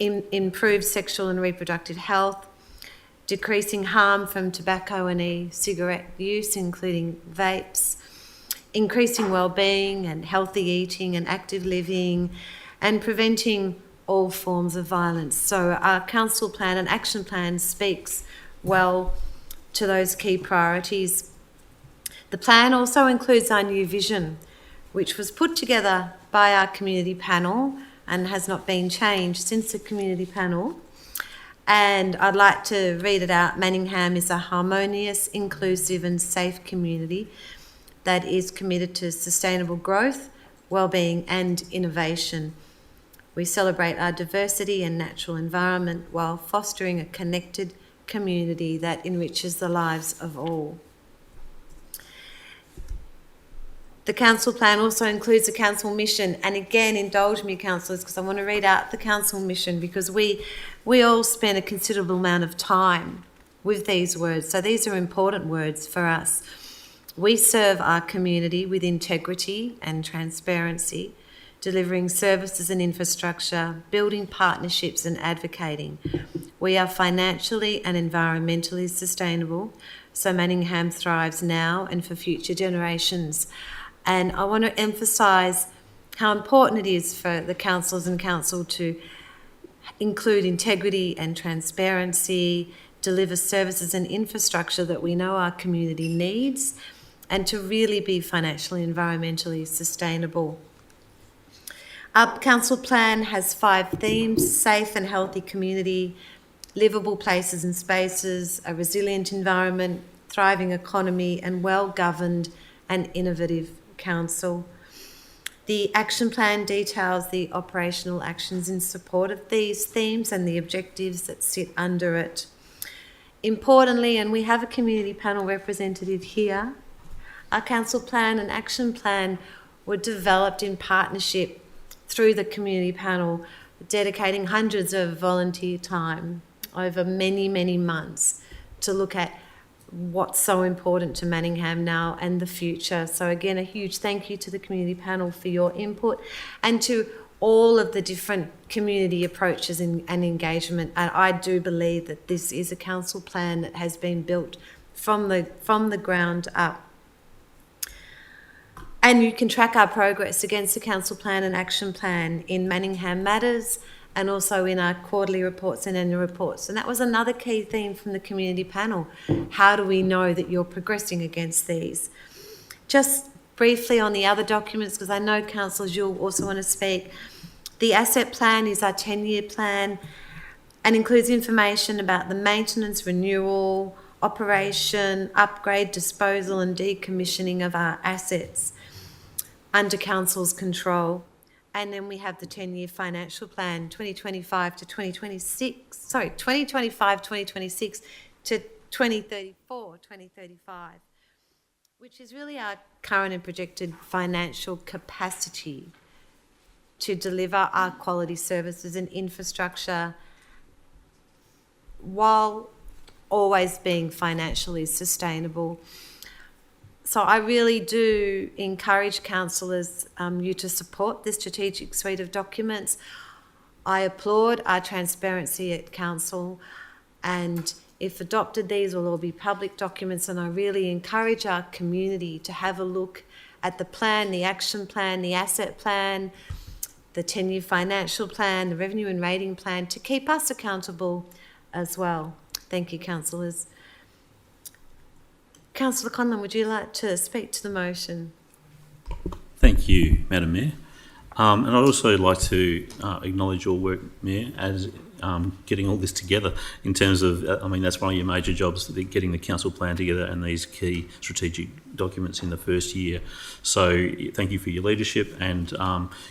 improved sexual and reproductive health, decreasing harm from tobacco and e-cigarette use, including vapes, increasing wellbeing and healthy eating and active living, and preventing all forms of violence. So our council plan and action plan speaks well to those key priorities. The plan also includes our new vision, which was put together by our community panel and has not been changed since the community panel. And I'd like to read it out. Manningham is a harmonious, inclusive and safe community that is committed to sustainable growth, wellbeing and innovation. We celebrate our diversity and natural environment while fostering a connected community that enriches the lives of all. The council plan also includes a council mission, and again, indulge me, councillors, because I want to read out the council mission, because we all spend a considerable amount of time with these words, so these are important words for us. We serve our community with integrity and transparency, delivering services and infrastructure, building partnerships and advocating. We are financially and environmentally sustainable, so Manningham thrives now and for future generations. And I want to emphasise how important it is for the councillors and council to include integrity and transparency, deliver services and infrastructure that we know our community needs, and to really be financially and environmentally sustainable. Our council plan has 5 themes: safe and healthy community, livable places and spaces, a resilient environment, thriving economy, and well-governed and innovative council. The action plan details the operational actions in support of these themes and the objectives that sit under it. Importantly, and we have a community panel representative here, our council plan and action plan were developed in partnership through the community panel, dedicating hundreds of volunteer time over many, many months to look at what's so important to Manningham now and the future. So again, a huge thank you to the community panel for your input and to all of the different community approaches and engagement. And I do believe that this is a council plan that has been built from the ground up. And you can track our progress against the council plan and action plan in Manningham Matters and also in our quarterly reports and annual reports. And that was another key theme from the community panel. How do we know that you're progressing against these? Just briefly on the other documents, because I know councillors, you'll also want to speak. The asset plan is our 10-year plan and includes information about the maintenance, renewal, operation, upgrade, disposal and decommissioning of our assets under council's control. And then we have the 10-year financial plan, 2025 to 2026 to 2034, 2035, which is really our current and projected financial capacity to deliver our quality services and infrastructure while always being financially sustainable. So I really do encourage councillors, you to support this strategic suite of documents. I applaud our transparency at council, and if adopted, these will all be public documents, and I really encourage our community to have a look at the plan, the action plan, the asset plan, the 10-year financial plan, the revenue and rating plan, to keep us accountable as well. Thank you, councillors. Councillor Conlon, would you like to speak to the motion? Thank you, Madam Mayor. And I'd also like to acknowledge your work, Mayor, as getting all this together in terms of, that's one of your major jobs, getting the council plan together and these key strategic documents in the first year. So thank you for your leadership and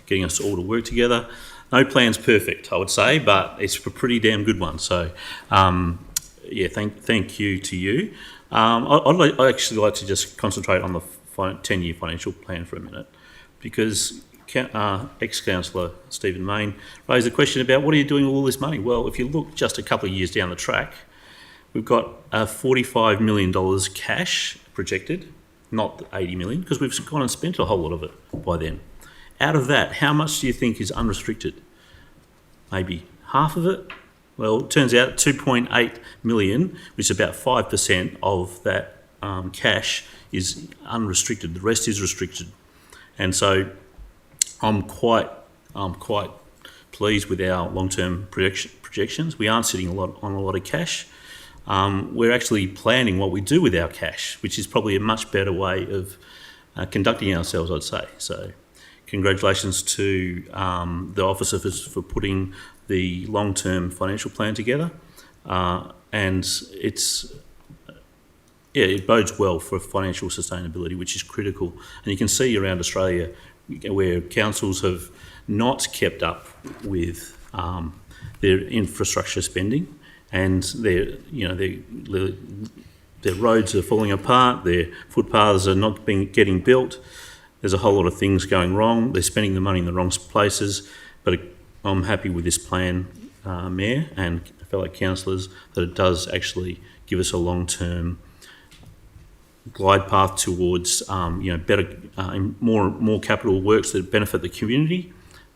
getting us all to work together. No plan's perfect, I would say, but it's a pretty damn good one. So, thank you to you. I'd actually like to just concentrate on the 10-year financial plan for a minute, because ex-councillor Stephen Mayne raised a question about what are you doing with all this money? Well, if you look just a couple of years down the track, we've got $45 million cash projected, not 80 million, because we've gone and spent a whole lot of it by then. Out of that, how much do you think is unrestricted? Maybe half of it? Well, it turns out 2.8 million, which is about 5% of that cash, is unrestricted. The rest is restricted. And so I'm quite pleased with our long-term projections. We aren't sitting on a lot of cash. We're actually planning what we do with our cash, which is probably a much better way of conducting ourselves, I'd say. So congratulations to the officers for putting the long-term financial plan together, and it bodes well for financial sustainability, which is critical. And you can see around Australia where councils have not kept up with their infrastructure spending, and their roads are falling apart, their footpaths are not getting built. There's a whole lot of things going wrong. They're spending the money in the wrong places, but I'm happy with this plan, Mayor and fellow councillors, that it does actually give us a long-term glide path towards better, more capital works that benefit the community,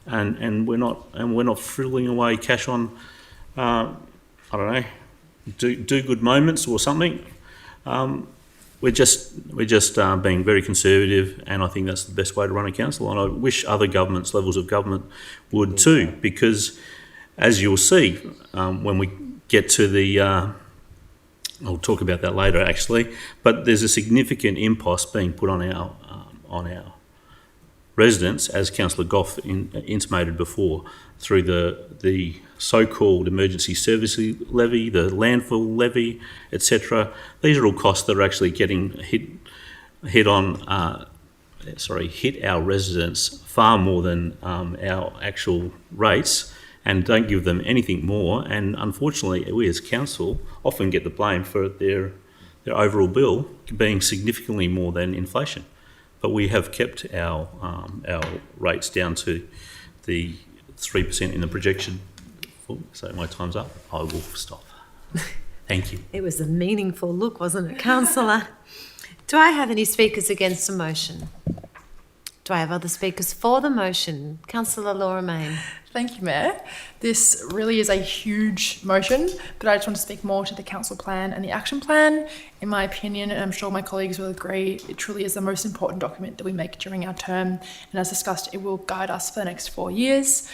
and we're not frittling away cash on do good moments or something. We're just being very conservative, and I think that's the best way to run a council. And I wish other levels of government would too, because as you'll see when we get to the, I'll talk about that later actually, but there's a significant impost being put on our residents, as Councillor Goff intimated before, through the so-called emergency service levy, the landfill levy, etc. These are all costs that are actually getting hit our residents far more than our actual rates, and don't give them anything more. And unfortunately, we as council often get the blame for their overall bill being significantly more than inflation. But we have kept our rates down to the 3% in the projection. So my time's up. I will stop. Thank you. It was a meaningful look, wasn't it, Councillor? Do I have any speakers against the motion? Do I have other speakers for the motion? Councillor Laura Main. Thank you, Mayor. This really is a huge motion, but I just want to speak more to the council plan and the action plan. In my opinion, and I'm sure my colleagues will agree, it truly is the most important document that we make during our term, and as discussed, it will guide us for the next 4 years.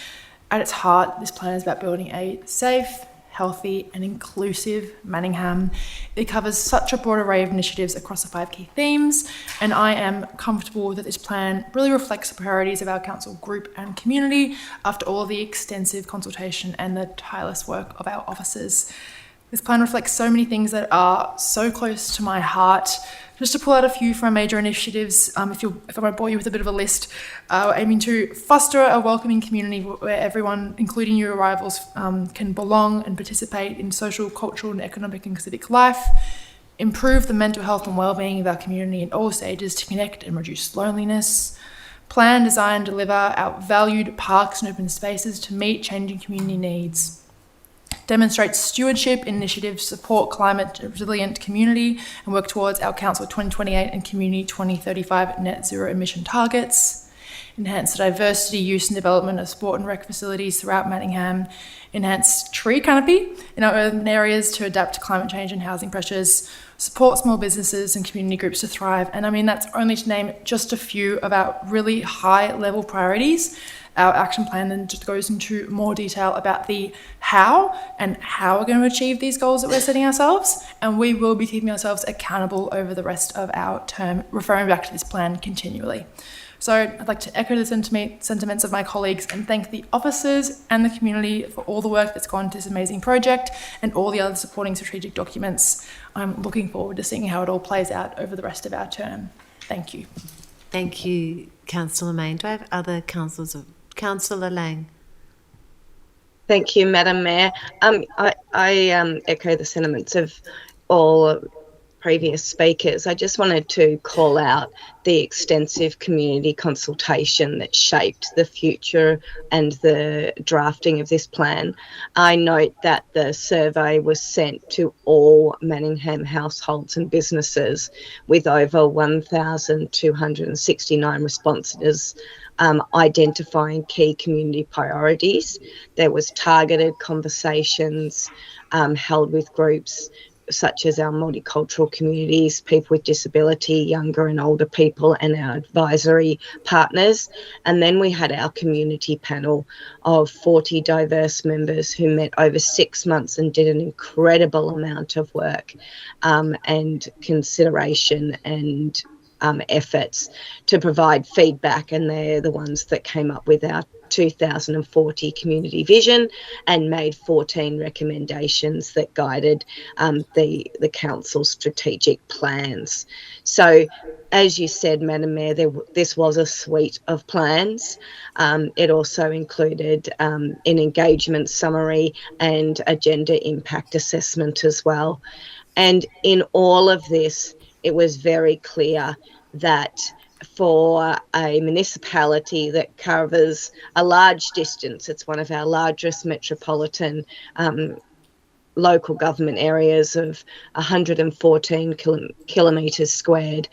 At its heart, this plan is about building a safe, healthy and inclusive Manningham. It covers such a broad array of initiatives across the 5 key themes, and I am comfortable that this plan really reflects the priorities of our council group and community after all of the extensive consultation and the tireless work of our officers. This plan reflects so many things that are so close to my heart. Just to pull out a few from our major initiatives, if I won't bore you with a bit of a list, we're aiming to foster a welcoming community where everyone, including new arrivals, can belong and participate in social, cultural and economic and civic life, improve the mental health and wellbeing of our community in all stages to connect and reduce loneliness, plan, design, deliver our valued parks and open spaces to meet changing community needs, demonstrates stewardship initiatives, support climate resilient community and work towards our Council 2028 and Community 2035 net zero emission targets, enhance the diversity, use and development of sport and rec facilities throughout Manningham, enhance tree canopy in our urban areas to adapt to climate change and housing pressures, support small businesses and community groups to thrive. And I mean, that's only to name just a few of our really high level priorities. Our action plan then just goes into more detail about the how and how we're going to achieve these goals that we're setting ourselves. And we will be keeping ourselves accountable over the rest of our term, referring back to this plan continually. So I'd like to echo the sentiments of my colleagues and thank the officers and the community for all the work that's gone into this amazing project and all the other supporting strategic documents. I'm looking forward to seeing how it all plays out over the rest of our term. Thank you. Thank you, Councillor Main. Do I have other councillors? Councillor Lang. Thank you, Madam Mayor. I echo the sentiments of all previous speakers. I just wanted to call out the extensive community consultation that shaped the future and the drafting of this plan. I note that the survey was sent to all Manningham households and businesses with over 1,269 responses identifying key community priorities. There was targeted conversations held with groups such as our multicultural communities, people with disability, younger and older people, and our advisory partners. And then we had our community panel of 40 diverse members who met over 6 months and did an incredible amount of work and consideration and efforts to provide feedback, and they're the ones that came up with our 2040 community vision and made 14 recommendations that guided the council's strategic plans. So, as you said, Madam Mayor, this was a suite of plans. It also included an engagement summary and a gender impact assessment as well. And in all of this, it was very clear that for a municipality that covers a large distance, it's one of our largest metropolitan local government areas of 114 kilometres squared,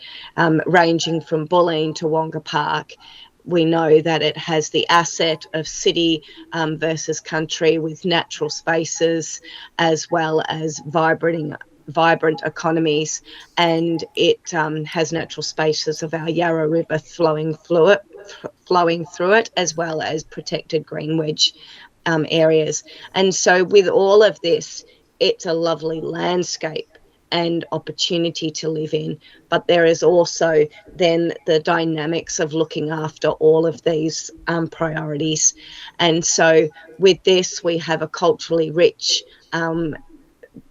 ranging from Bulleen to Wonga Park. We know that it has the asset of city versus country with natural spaces as well as vibrant vibrant economies, and it has natural spaces of our Yarra River flowing through it, as well as protected green wedge areas. And so with all of this, it's a lovely landscape and opportunity to live in, but there is also then the dynamics of looking after all of these priorities. And so with this, we have a culturally rich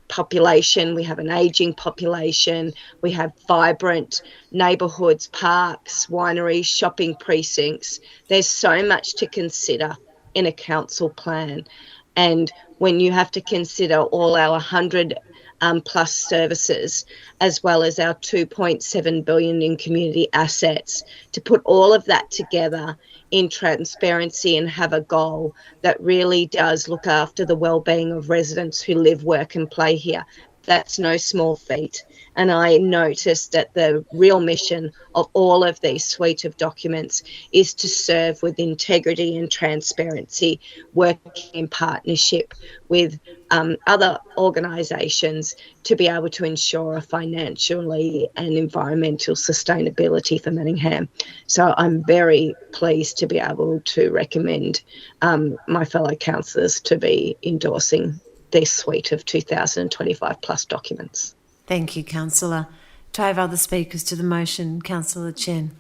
population, we have an ageing population, we have vibrant neighbourhoods, parks, wineries, shopping precincts. There's so much to consider in a council plan. And when you have to consider all our 100 plus services, as well as our 2.7 billion in community assets, to put all of that together in transparency and have a goal that really does look after the well-being of residents who live, work and play here, that's no small feat. And I noticed that the real mission of all of these suite of documents is to serve with integrity and transparency, working in partnership with other organisations to be able to ensure a financially and environmental sustainability for Manningham. So I'm very pleased to be able to recommend my fellow councillors to be endorsing this suite of 2025 plus documents. Thank you, Councillor. Do I have other speakers to the motion? Councillor Chen.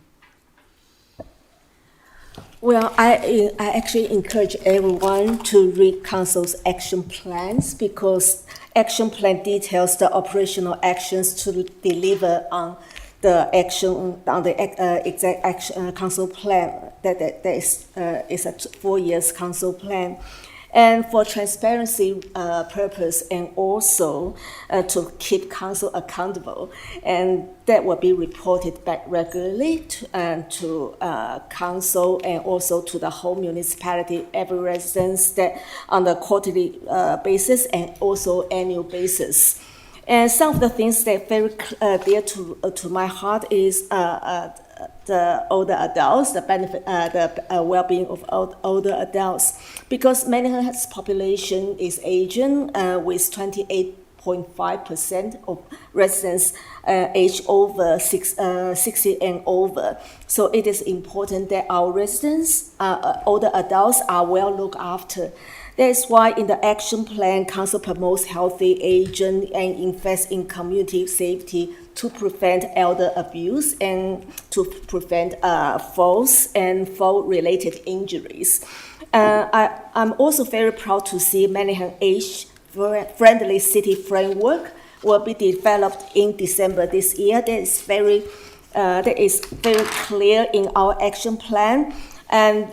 Well, I actually encourage everyone to read Council's action plans, because action plan details the operational actions to deliver on the action on the exact action Council plan that is a 4 years Council plan. And for transparency purpose, and also to keep council accountable, and that will be reported back regularly to council and also to the whole municipality, every residence, that on a quarterly basis and also annual basis. And some of the things that very dear to my heart is the older adults, the benefit, the well-being of older adults, because Manningham's population is aging, with 28.5% of residents aged over 60 and over. So it is important that our residents, older adults, are well looked after. That is why in the action plan, Council promotes healthy aging and invests in community safety to prevent elder abuse and to prevent falls and fall-related injuries. I'm also very proud to see Manningham age-friendly city framework will be developed in December this year. That is very clear in our action plan, and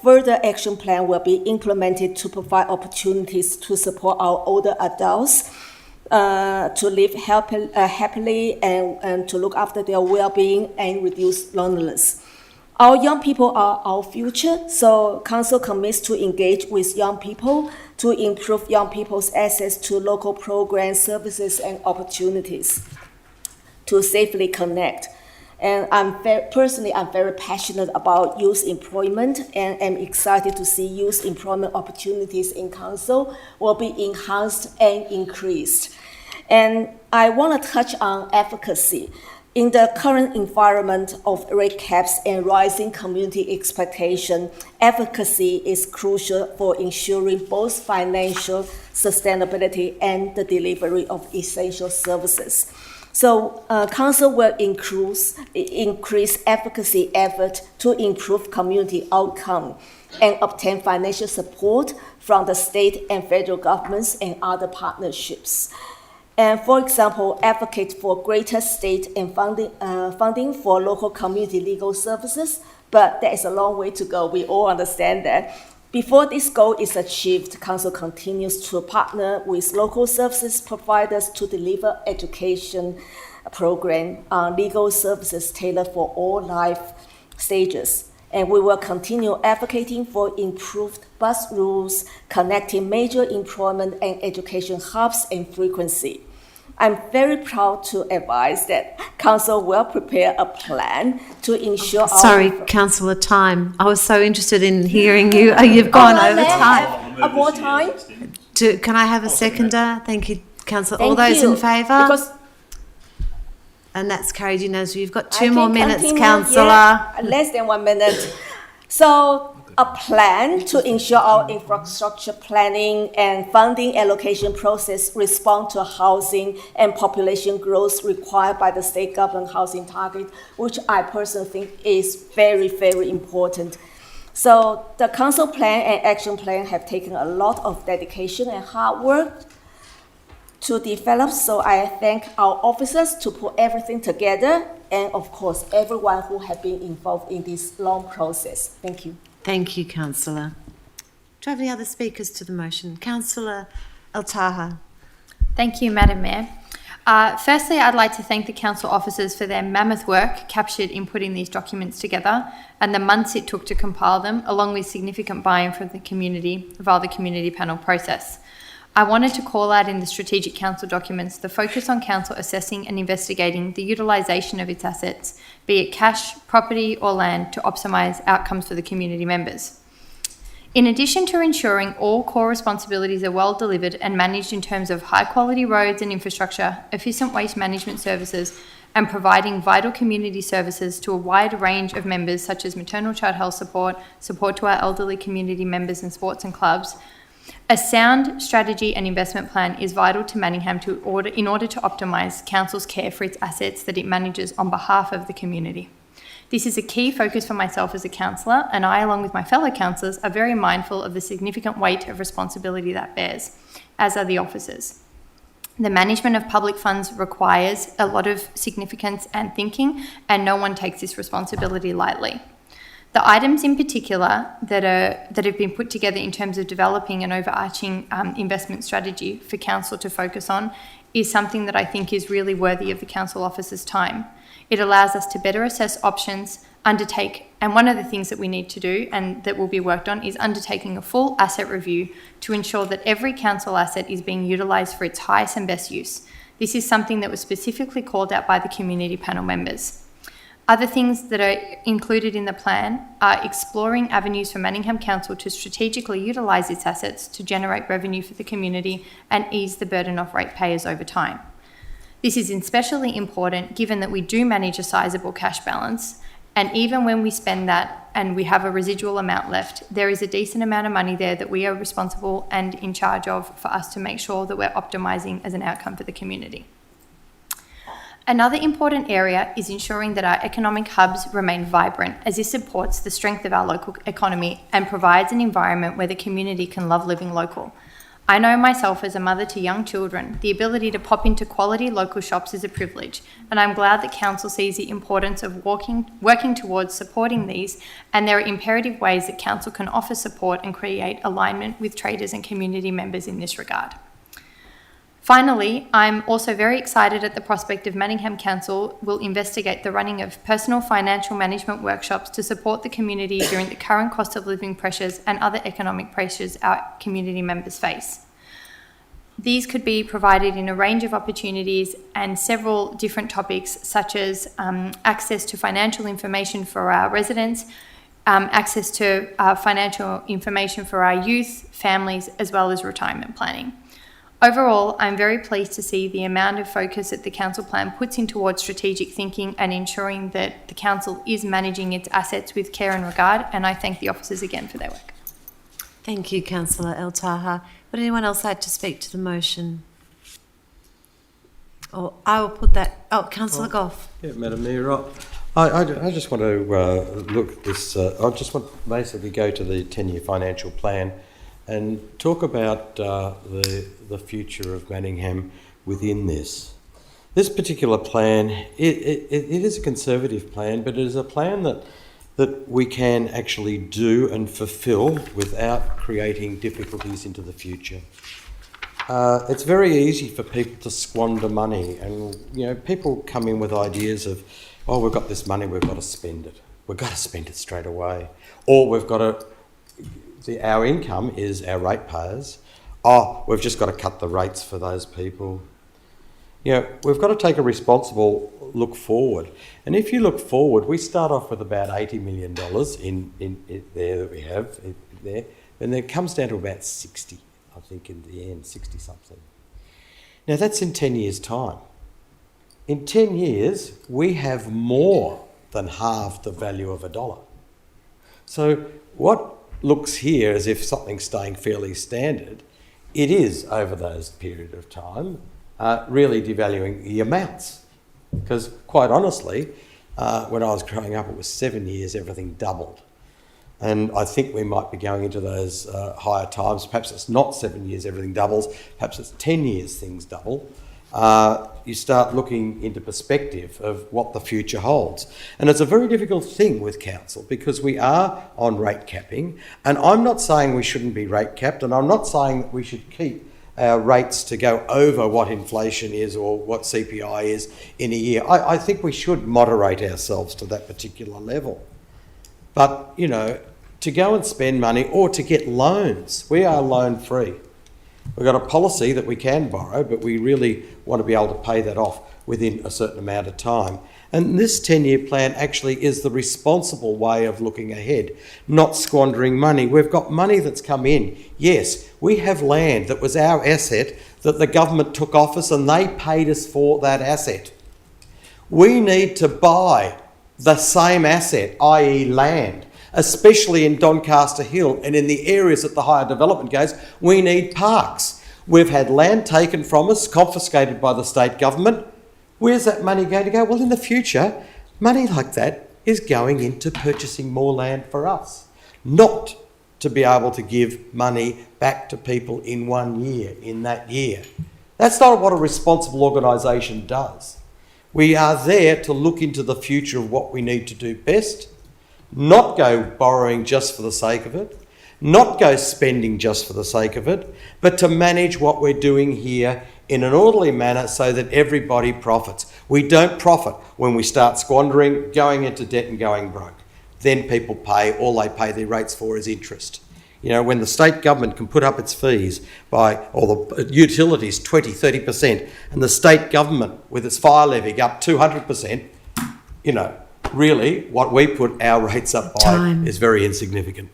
further action plan will be implemented to provide opportunities to support our older adults to live happily and to look after their well-being and reduce loneliness. Our young people are our future, so Council commits to engage with young people to improve young people's access to local programs, services, and opportunities to safely connect. And I'm very passionate about youth employment, and am excited to see youth employment opportunities in Council will be enhanced and increased. And I want to touch on advocacy. In the current environment of rate caps and rising community expectation, advocacy is crucial for ensuring both financial sustainability and the delivery of essential services. So Council will increase advocacy effort to improve community outcome and obtain financial support from the state and federal governments and other partnerships. And for example, advocate for greater state and funding for local community legal services, but there is a long way to go. We all understand that. Before this goal is achieved, Council continues to partner with local services providers to deliver education program on legal services tailored for all life stages. And we will continue advocating for improved bus rules, connecting major employment and education hubs and frequency. I'm very proud to advise that Council will prepare a plan to ensure... Sorry, Councillor, time. I was so interested in hearing you. You've gone over time. More time? Can I have a seconder? Thank you, Councillor. All Thank those you. in favour? Because And that's carried unanimously. You've got I two more can minutes, continue, Councillor. yeah, less than 1 minute. So a plan to ensure our infrastructure planning and funding allocation process respond to housing and population growth required by the state government housing target, which I personally think is very, very important. So the council plan and action plan have taken a lot of dedication and hard work to develop, so I thank our officers to put everything together, and of course everyone who have been involved in this long process. Thank you. Thank you, Councillor. Do I have any other speakers to the motion? Councillor El-Taha. Thank you, Madam Mayor. Firstly, I'd like to thank the council officers for their mammoth work captured in putting these documents together and the months it took to compile them, along with significant buy-in from the community via the community panel process. I wanted to call out in the Strategic Council documents the focus on council assessing and investigating the utilisation of its assets, be it cash, property or land, to optimise outcomes for the community members. In addition to ensuring all core responsibilities are well delivered and managed in terms of high quality roads and infrastructure, efficient waste management services, and providing vital community services to a wide range of members such as maternal child health support, support to our elderly community members and sports and clubs, a sound strategy and investment plan is vital to Manningham in order to optimise council's care for its assets that it manages on behalf of the community. This is a key focus for myself as a councillor, and I, along with my fellow councillors, are very mindful of the significant weight of responsibility that bears, as are the officers. The management of public funds requires a lot of significance and thinking, and no one takes this responsibility lightly. The items in particular that have been put together in terms of developing an overarching investment strategy for council to focus on is something that I think is really worthy of the council officers' time. It allows us to better assess options, and one of the things that we need to do and that will be worked on is undertaking a full asset review to ensure that every council asset is being utilised for its highest and best use. This is something that was specifically called out by the community panel members. Other things that are included in the plan are exploring avenues for Manningham Council to strategically utilise its assets to generate revenue for the community and ease the burden of ratepayers over time. This is especially important given that we do manage a sizable cash balance, and even when we spend that and we have a residual amount left, there is a decent amount of money there that we are responsible and in charge of for us to make sure that we're optimising as an outcome for the community. Another important area is ensuring that our economic hubs remain vibrant, as this supports the strength of our local economy and provides an environment where the community can love living local. I know myself as a mother to young children, the ability to pop into quality local shops is a privilege, and I'm glad that Council sees the importance of working towards supporting these, and there are imperative ways that Council can offer support and create alignment with traders and community members in this regard. Finally, I'm also very excited at the prospect of Manningham Council will investigate the running of personal financial management workshops to support the community during the current cost of living pressures and other economic pressures our community members face. These could be provided in a range of opportunities and several different topics, such as access to financial information for our residents, access to financial information for our youth, families, as well as retirement planning. Overall, I'm very pleased to see the amount of focus that the council plan puts in towards strategic thinking and ensuring that the council is managing its assets with care and regard, and I thank the officers again for their work. Thank you, Councillor El-Taha. Would anyone else like to speak to the motion? Or I will put that... Oh, Councillor Goff. Yeah, Madam Mayor, I just want to look at this... I just want to basically go to the 10-year financial plan and talk about the future of Manningham within this. This particular plan, it is a conservative plan, but it is a plan that we can actually do and fulfil without creating difficulties into the future. It's very easy for people to squander money, and people come in with ideas of, oh, we've got this money, we've got to spend it. We've got to spend it straight away. Or we've got to... our income is our ratepayers. Oh, we've just got to cut the rates for those people. We've got to take a responsible look forward. And if you look forward, we start off with about $80 million in there that we have there, and then it comes down to about 60. I think in the end, 60-something. Now that's in 10 years' time. In 10 years, we have more than half the value of $1. So what looks here as if something's staying fairly standard, it is over those period of time really devaluing the amounts. Because quite honestly, when I was growing up, it was 7 years, everything doubled. And I think we might be going into those higher times. Perhaps it's not 7 years, everything doubles. Perhaps it's 10 years, things double. You start looking into perspective of what the future holds. And it's a very difficult thing with council because we are on rate capping. And I'm not saying we shouldn't be rate capped, and I'm not saying that we should keep our rates to go over what inflation is or what CPI is in a year. I think we should moderate ourselves to that particular level. But, you know, to go and spend money or to get loans, we are loan free. We've got a policy that we can borrow, but we really want to be able to pay that off within a certain amount of time. And this 10-year plan actually is the responsible way of looking ahead, not squandering money. We've got money that's come in. Yes, we have land that was our asset that the government took off us and they paid us for that asset. We need to buy the same asset, i.e. land, especially in Doncaster Hill and in the areas that the higher development goes. We need parks. We've had land taken from us, confiscated by the state government. Where's that money going to go? Well, in the future, money like that is going into purchasing more land for us, not to be able to give money back to people in 1 year, in that year. That's not what a responsible organisation does. We are there to look into the future of what we need to do best, not go borrowing just for the sake of it, not go spending just for the sake of it, but to manage what we're doing here in an orderly manner so that everybody profits. We don't profit when we start squandering, going into debt and going broke. Then people pay, all they pay their rates for is interest. You know, when the state government can put up its fees by, or the utilities 20, 30%, and the state government with its fire levy up 200%, you know, really what we put our rates up by is very insignificant.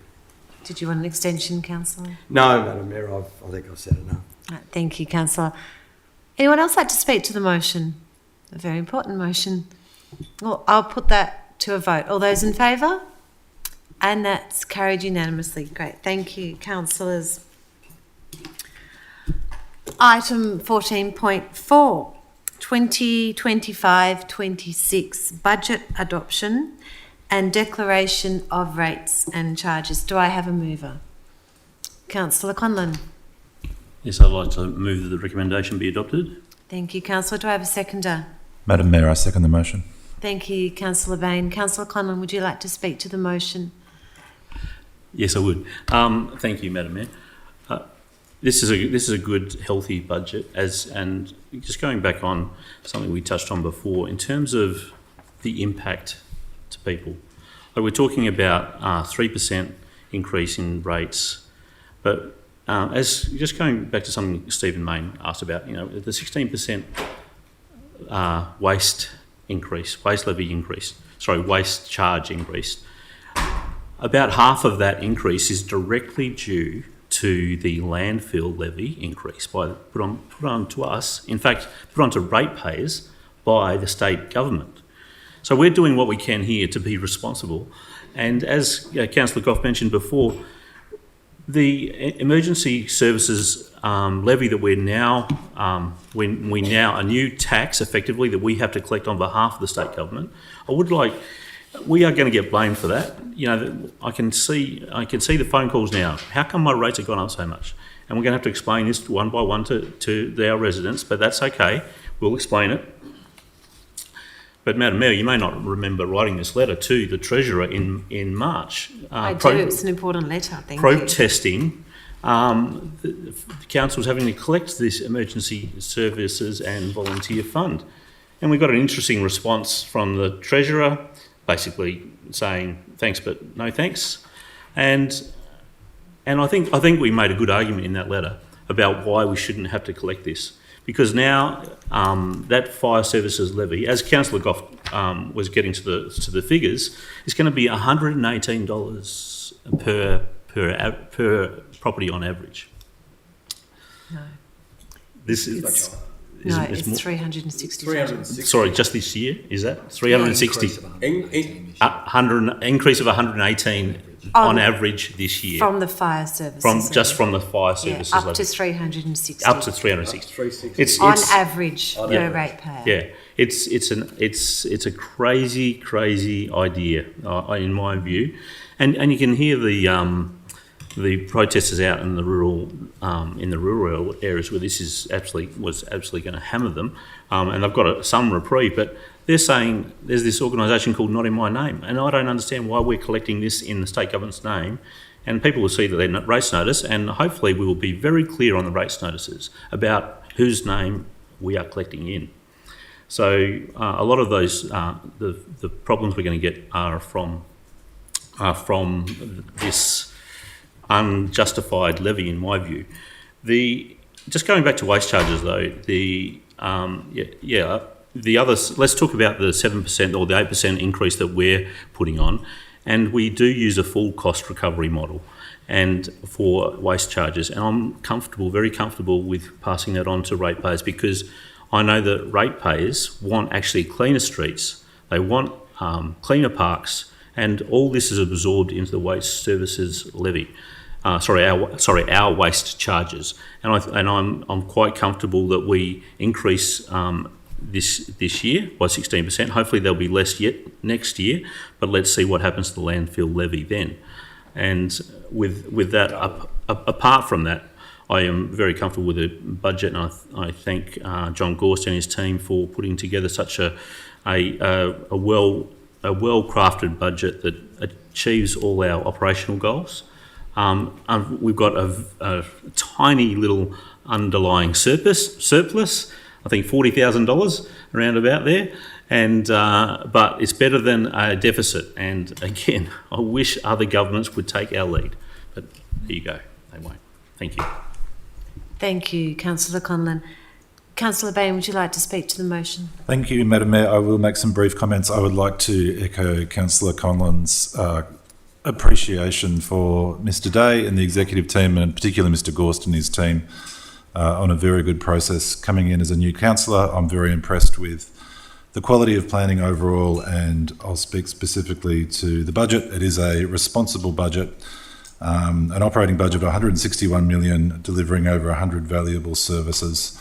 Did you want an extension, Councillor? No, Madam Mayor, I think I've said enough. Right, thank you, Councillor. Anyone else like to speak to the motion? A very important motion. Well, I'll put that to a vote. All those in favour? And that's carried unanimously. Great. Thank you, councillors. Item 14.4, 2025-26 budget adoption and declaration of rates and charges. Do I have a mover? Councillor Conlon. Yes, I'd like to move that the recommendation be adopted. Thank you, Councillor. Do I have a seconder? Madam Mayor, I second the motion. Thank you, Councillor Bain. Councillor Conlon, would you like to speak to the motion? Yes, I would. Thank you, Madam Mayor. This is a good, healthy budget. And just going back on something we touched on before, in terms of the impact to people, like we're talking about 3% increase in rates, but as just going back to something Stephen Mayne asked about, you know, the 16% waste charge increase. About half of that increase is directly due to the landfill levy increase put on to us, in fact, put on to ratepayers by the state government. So we're doing what we can here to be responsible. And as Councillor Goff mentioned before, the emergency services levy that we're now, a new tax effectively that we have to collect on behalf of the state government, we are going to get blamed for that. You know, I can see the phone calls now. How come my rates have gone up so much? And we're going to have to explain this one by one to our residents, but that's okay. We'll explain it. But Madam Mayor, you may not remember writing this letter to the Treasurer in March. I do. It's an important letter. Thank you. Protesting the council was having to collect this emergency services and volunteer fund, and we got an interesting response from the Treasurer, basically saying thanks but no thanks, and I think we made a good argument in that letter about why we shouldn't have to collect this, because now that fire services levy, as Councillor Goff was getting to the figures, is going to be $118 per property on average. No. This is... No, it's it's more- 360,000. Sorry, just this year, is that? 360... increase of 118 on average this year. From the fire services. From the fire services up levy. to 360. Up to 360. It's on average per ratepayer. Yeah, it's a crazy idea in my view, and you can hear the protesters out in the rural areas where this was absolutely going to hammer them, and they've got some reprieve, but they're saying there's this organisation called Not In My Name, and I don't understand why we're collecting this in the state government's name. And people will see that they're race notice, and hopefully we will be very clear on the race notices about whose name we are collecting in. So a lot of those the problems we're going to get are from this unjustified levy, in my view. Just going back to waste charges, though, the others. Let's talk about the 7% or the 8% increase that we're putting on. And we do use a full cost recovery model and for waste charges. And I'm very comfortable with passing that on to ratepayers, because I know that ratepayers want actually cleaner streets. They want cleaner parks, and all this is absorbed into the waste services levy. Our waste charges. And I'm quite comfortable that we increase this year by 16%. Hopefully there'll be less yet next year, but let's see what happens to the landfill levy then. And with that, apart from that, I am very comfortable with the budget, and I thank John Gorst and his team for putting together such a well-crafted budget that achieves all our operational goals. We've got a tiny little underlying surplus. I think $40,000 around about there, but it's better than a deficit. And again, I wish other governments would take our lead, but there you go, they won't. Thank you. Thank you, Councillor Conlon. Councillor Bain, would you like to speak to the motion? Thank you, Madam Mayor. I will make some brief comments. I would like to echo Councillor Conlon's appreciation for Mr Day and the executive team, and particularly Mr Gorst and his team, on a very good process coming in as a new councillor. I'm very impressed with the quality of planning overall, and I'll speak specifically to the budget. It is a responsible budget, an operating budget of 161 million, delivering over 100 valuable services.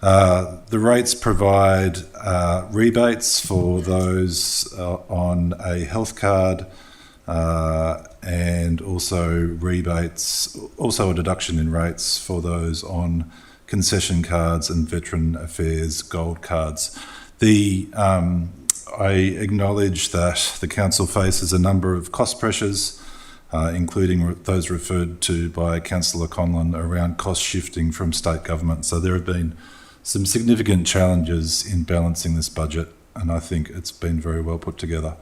The rates provide rebates for those on a health card, and also a deduction in rates for those on concession cards and Veteran Affairs Gold cards. I acknowledge that the council faces a number of cost pressures, including those referred to by Councillor Conlon around cost shifting from state government. So there have been some significant challenges in balancing this budget, and I think it's been very well put together.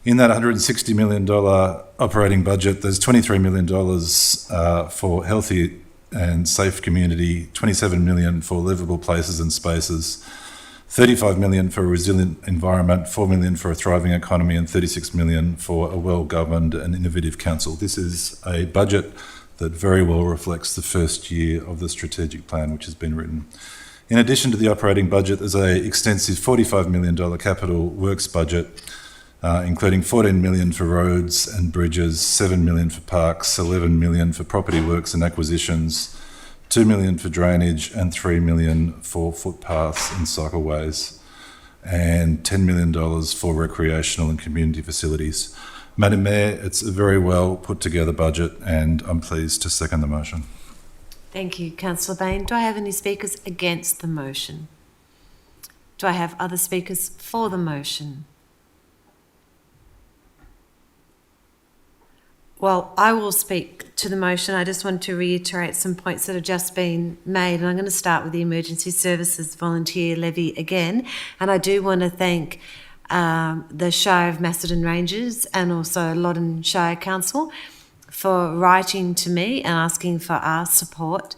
In that $160 million operating budget, there's $23 million for healthy and safe community, $27 million for livable places and spaces, $35 million for a resilient environment, $4 million for a thriving economy, and $36 million for a well-governed and innovative council. This is a budget that very well reflects the first year of the strategic plan which has been written. In addition to the operating budget, there's an extensive $45 million capital works budget, including $14 million for roads and bridges, $7 million for parks, $11 million for property works and acquisitions, $2 million for drainage, and $3 million for footpaths and cycleways, and $10 million for recreational and community facilities. Madam Mayor, it's a very well put together budget, and I'm pleased to second the motion. Thank you, Councillor Bain. Do I have any speakers against the motion? Do I have other speakers for the motion? Well, I will speak to the motion. I just want to reiterate some points that have just been made, and I'm going to start with the Emergency Services Volunteer Levy again. And I do want to thank the Shire of Macedon Rangers and also Loddon Shire Council for writing to me and asking for our support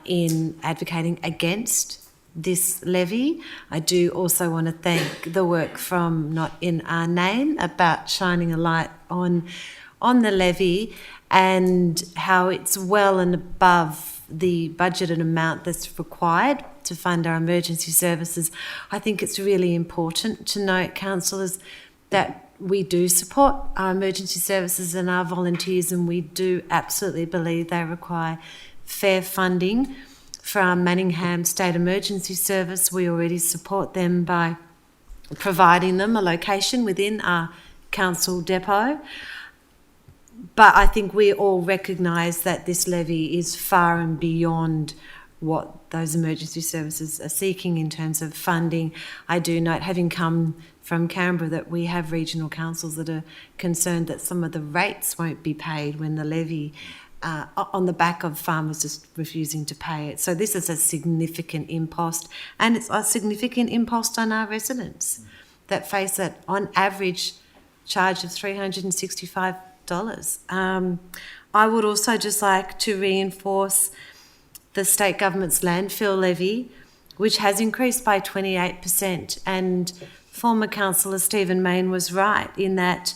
in advocating against this levy. I do also want to thank the work from Not In Our Name about shining a light on the levy and how it's well and above the budgeted amount that's required to fund our emergency services, I think it's really important to note, councillors, that we do support our emergency services and our volunteers, and we do absolutely believe they require fair funding. For our Manningham State Emergency Service, we already support them by providing them a location within our council depot. But I think we all recognise that this levy is far and beyond what those emergency services are seeking in terms of funding. I do note, having come from Canberra, that we have regional councils that are concerned that some of the rates won't be paid when the levy on the back of farmers just refusing to pay it. So this is a significant impost, and it's a significant impost on our residents that face that on average charge of $365. I would also just like to reinforce the state government's landfill levy, which has increased by 28%, and former councillor Stephen Mayne was right in that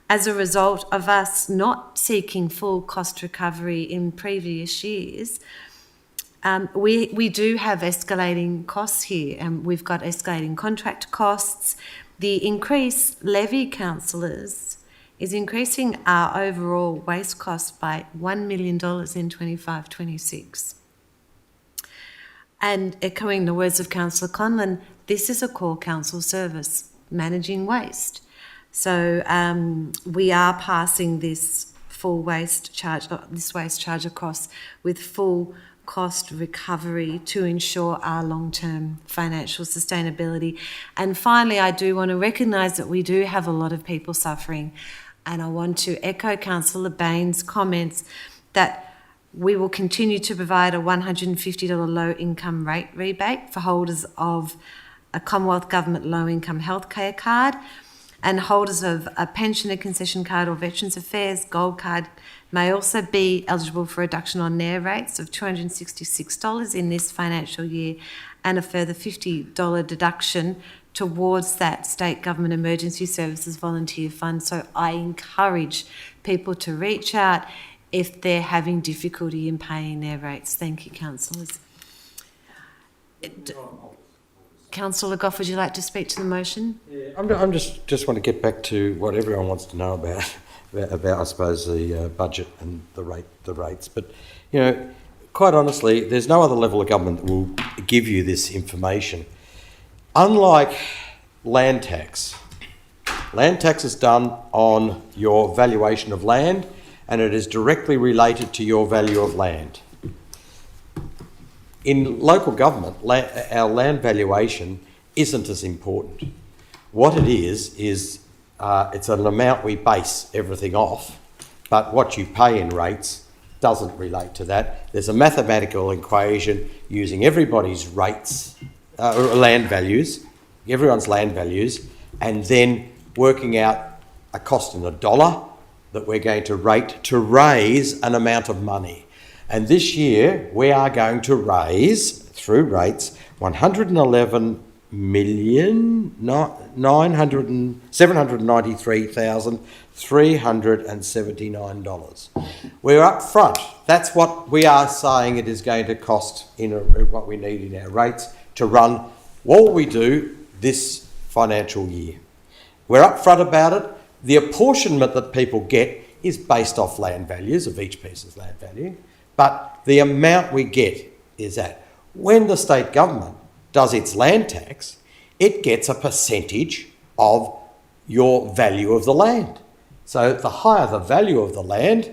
as a result of us not seeking full cost recovery in previous years, we do have escalating costs here, and we've got escalating contract costs. The increased levy, councillors, is increasing our overall waste costs by $1 million in 25-26. And echoing the words of Councillor Conlon, this is a core council service, managing waste. So we are passing this full waste charge, across with full cost recovery to ensure our long-term financial sustainability. And finally, I do want to recognise that we do have a lot of people suffering, and I want to echo Councillor Bain's comments that we will continue to provide a $150 low-income rate rebate for holders of a Commonwealth Government low-income healthcare card, and holders of a pensioner concession card or Veterans Affairs Gold card may also be eligible for a reduction on their rates of $266 in this financial year, and a further $50 deduction towards that state government emergency services volunteer fund. So I encourage people to reach out if they're having difficulty in paying their rates. Thank you, councillors. Councillor Goff, would you like to speak to the motion? Yeah, I'm just want to get back to what everyone wants to know about I suppose the budget and the rates. But quite honestly, there's no other level of government that will give you this information. Unlike land tax is done on your valuation of land, and it is directly related to your value of land. In local government, our land valuation isn't as important. What it is it's an amount we base everything off, but what you pay in rates doesn't relate to that. There's a mathematical equation using everybody's rates, land values, everyone's land values, and then working out a cost in a dollar that we're going to rate to raise an amount of money. And this year, we are going to raise, through rates, $793,379. We're up front. That's what we are saying it is going to cost in what we need in our rates to run what we do this financial year. We're up front about it. The apportionment that people get is based off land values of each piece's land value. But the amount we get is that when the state government does its land tax, it gets a percentage of your value of the land. So the higher the value of the land,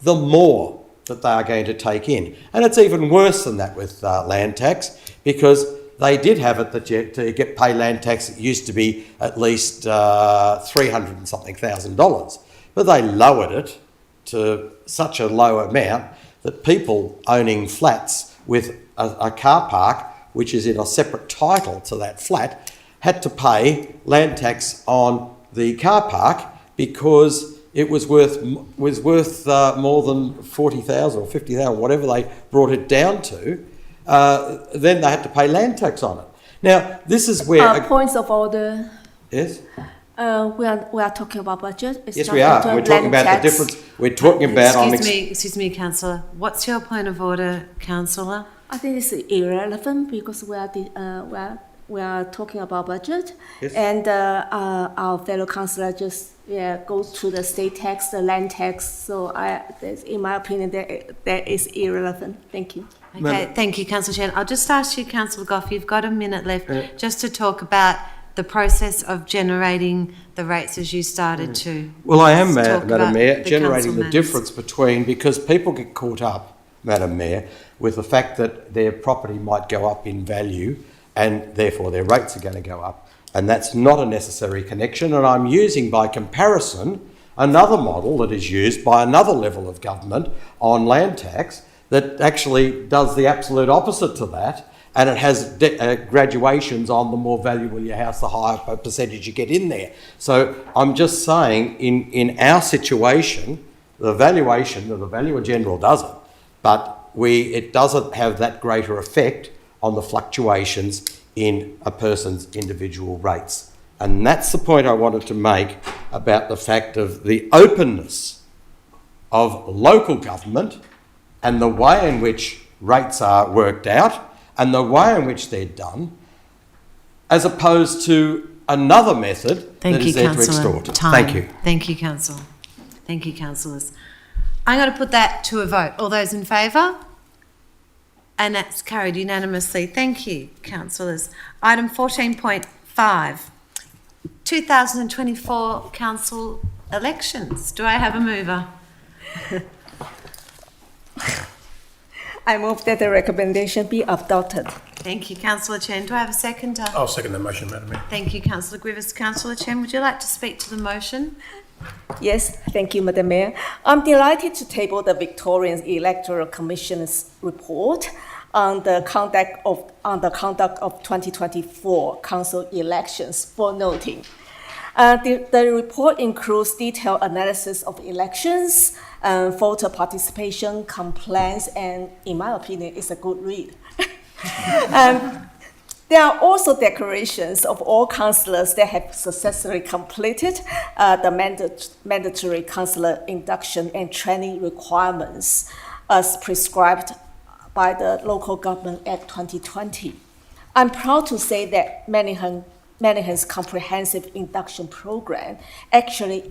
the more that they are going to take in. And it's even worse than that with land tax, because they did have it that to pay land tax, it used to be at least $300 and something thousand. But they lowered it to such a low amount that people owning flats with a car park, which is in a separate title to that flat, had to pay land tax on the car park because it was worth more than 40,000 or 50,000, whatever they brought it down to. Then they had to pay land tax on it. Now, this is where... Points of order. Yes? We are talking about budget. It's Yes, not we are. the We're talking land about the tax. difference. We're talking about Excuse me, Councillor. What's your point of order, Councillor? I think it's irrelevant because we are talking about budget, Yes. and our fellow councillor just goes to the state tax, the land tax. So in my opinion, that is irrelevant. Thank you. Okay, thank you, Councillor Chen. I'll just ask you, Councillor Goff, you've got a minute left just to talk about the process of generating the rates as you started to. Well, I am, talk Madam about Mayor, the generating the council difference between, because people get caught up, Madam Mayor, with the fact that their property might go up in value and therefore their rates are going to go up. And that's not a necessary connection. And I'm using, by comparison, another model that is used by another level of government on land tax that actually does the absolute opposite to that. And it has graduations on the more valuable your house, the higher percentage you get in there. So I'm just saying, in our situation, the valuation of the Valuer General doesn't, but it doesn't have that greater effect on the fluctuations in a person's individual rates. And that's the point I wanted to make about the fact of the openness of local government and the way in which rates are worked out and the way in which they're done, as opposed to another method that is there to extort. Thank you. Thank you, Councillor. Thank you, councillors. I'm going to put that to a vote. All those in favour? And that's carried unanimously. Thank you, councillors. Item 14.5, 2024 council elections. Do I have a mover? I move that the recommendation be adopted. Thank you, Councillor Chen. Do I have a seconder? I'll second the motion, Madam Mayor. Thank you, Councillor Grievous. Councillor Chen, would you like to speak to the motion? Yes, thank you, Madam Mayor. I'm delighted to table the Victorian Electoral Commission's report on the conduct of 2024 council elections for noting. The report includes detailed analysis of elections, voter participation, complaints, and in my opinion, it's a good read. There are also declarations of all councillors that have successfully completed the mandatory councillor induction and training requirements as prescribed by the Local Government Act 2020. I'm proud to say that Manningham's comprehensive induction program actually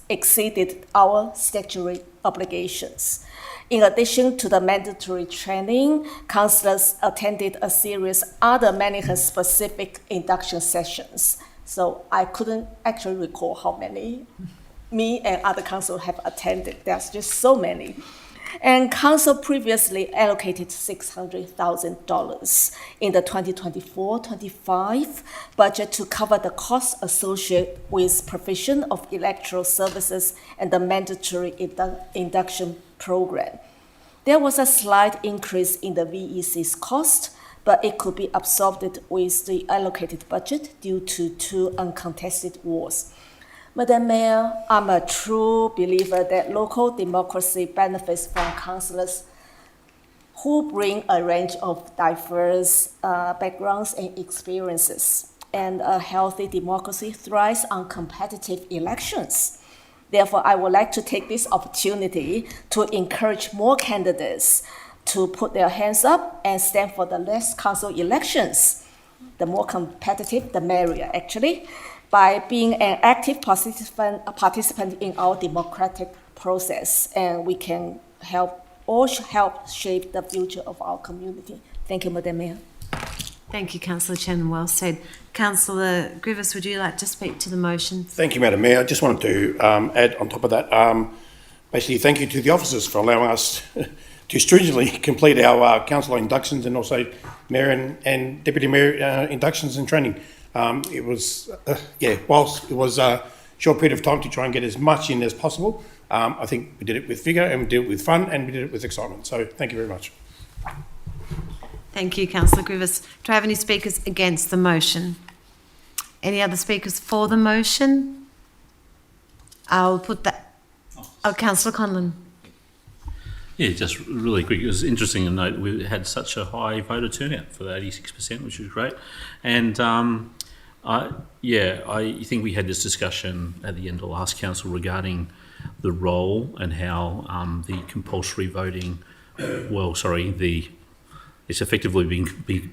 exceeded our statutory obligations. In addition to the mandatory training, councillors attended a series of other Manningham-specific induction sessions. So I couldn't actually recall how many me and other councillors have attended. There's just so many. And council previously allocated $600,000 in the 2024-25 budget to cover the costs associated with provision of electoral services and the mandatory induction program. There was a slight increase in the VEC's cost, but it could be absorbed with the allocated budget due to 2 uncontested wards. Madam Mayor, I'm a true believer that local democracy benefits from councillors who bring a range of diverse backgrounds and experiences, and a healthy democracy thrives on competitive elections. Therefore, I would like to take this opportunity to encourage more candidates to put their hands up and stand for the next council elections. The more competitive, the merrier, actually, by being an active participant in our democratic process, and we can help shape the future of our community. Thank you, Madam Mayor. Thank you, Councillor Chen. Well said. Councillor Grievous, would you like to speak to the motion? Thank you, Madam Mayor. I just wanted to add on top of that, basically thank you to the officers for allowing us to stringently complete our council inductions and also mayor and deputy mayor inductions and training. It was, whilst it was a short period of time to try and get as much in as possible, I think we did it with vigour and we did it with fun and we did it with excitement. So thank you very much. Thank you, Councillor Grievous. Do I have any speakers against the motion? Any other speakers for the motion? I'll put that... Oh, Councillor Conlon. Yeah, just really quick. It was interesting to note we had such a high voter turnout for the 86%, which was great. And I think we had this discussion at the end of last council regarding the role and how the compulsory voting, it's effectively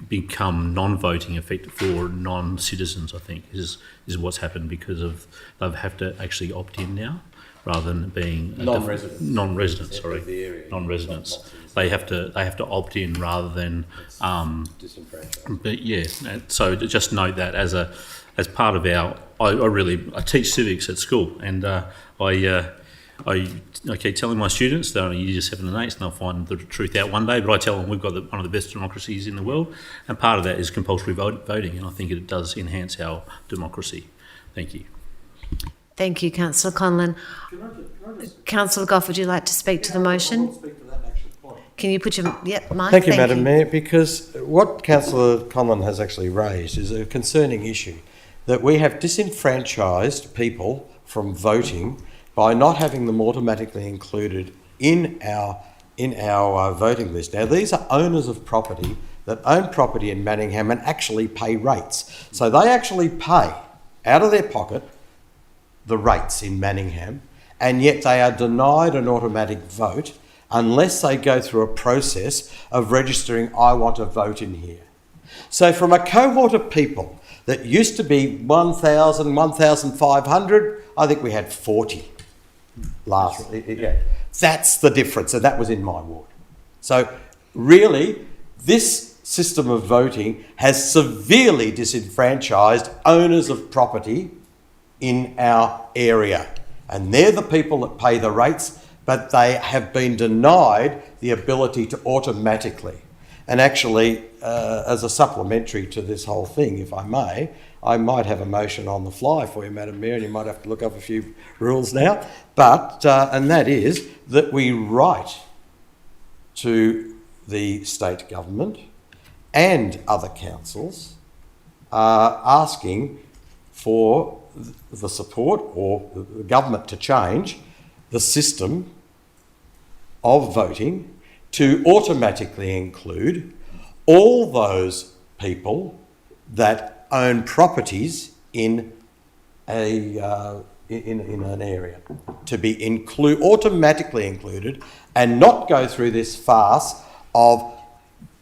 become non-voting effect for non-citizens, I think, is what's happened because of they have to actually opt in now rather than being non-residents. Non-residents. They have to opt in rather than disenfranchised. But yeah, so to just note that as part of our, I teach civics at school, and I keep telling my students they're only year 7 and 8 and they'll find the truth out one day, but I tell them we've got one of the best democracies in the world, and part of that is compulsory voting, and I think it does enhance our democracy. Thank you. Thank you, Councillor Conlon. Councillor Goff, would you like to speak to the motion? Can you put your... Yep, Mike. Thank you, Madam Mayor, because what Councillor Conlon has actually raised is a concerning issue, that we have disenfranchised people from voting by not having them automatically included in our voting list. Now, these are owners of property that own property in Manningham and actually pay rates. So they actually pay out of their pocket the rates in Manningham, and yet they are denied an automatic vote unless they go through a process of registering, I want to vote in here. So from a cohort of people that used to be 1,000, 1,500, I think we had 40 last. Yeah. That's the difference, and that was in my ward. So really, this system of voting has severely disenfranchised owners of property in our area. And they're the people that pay the rates, but they have been denied the ability to automatically. And actually, as a supplementary to this whole thing, if I may, I might have a motion on the fly for you, Madam Mayor, and you might have to look up a few rules now. But, and that is that we write to the state government and other councils asking for the support or the government to change the system of voting to automatically include all those people that own properties in an area, to be automatically included and not go through this farce of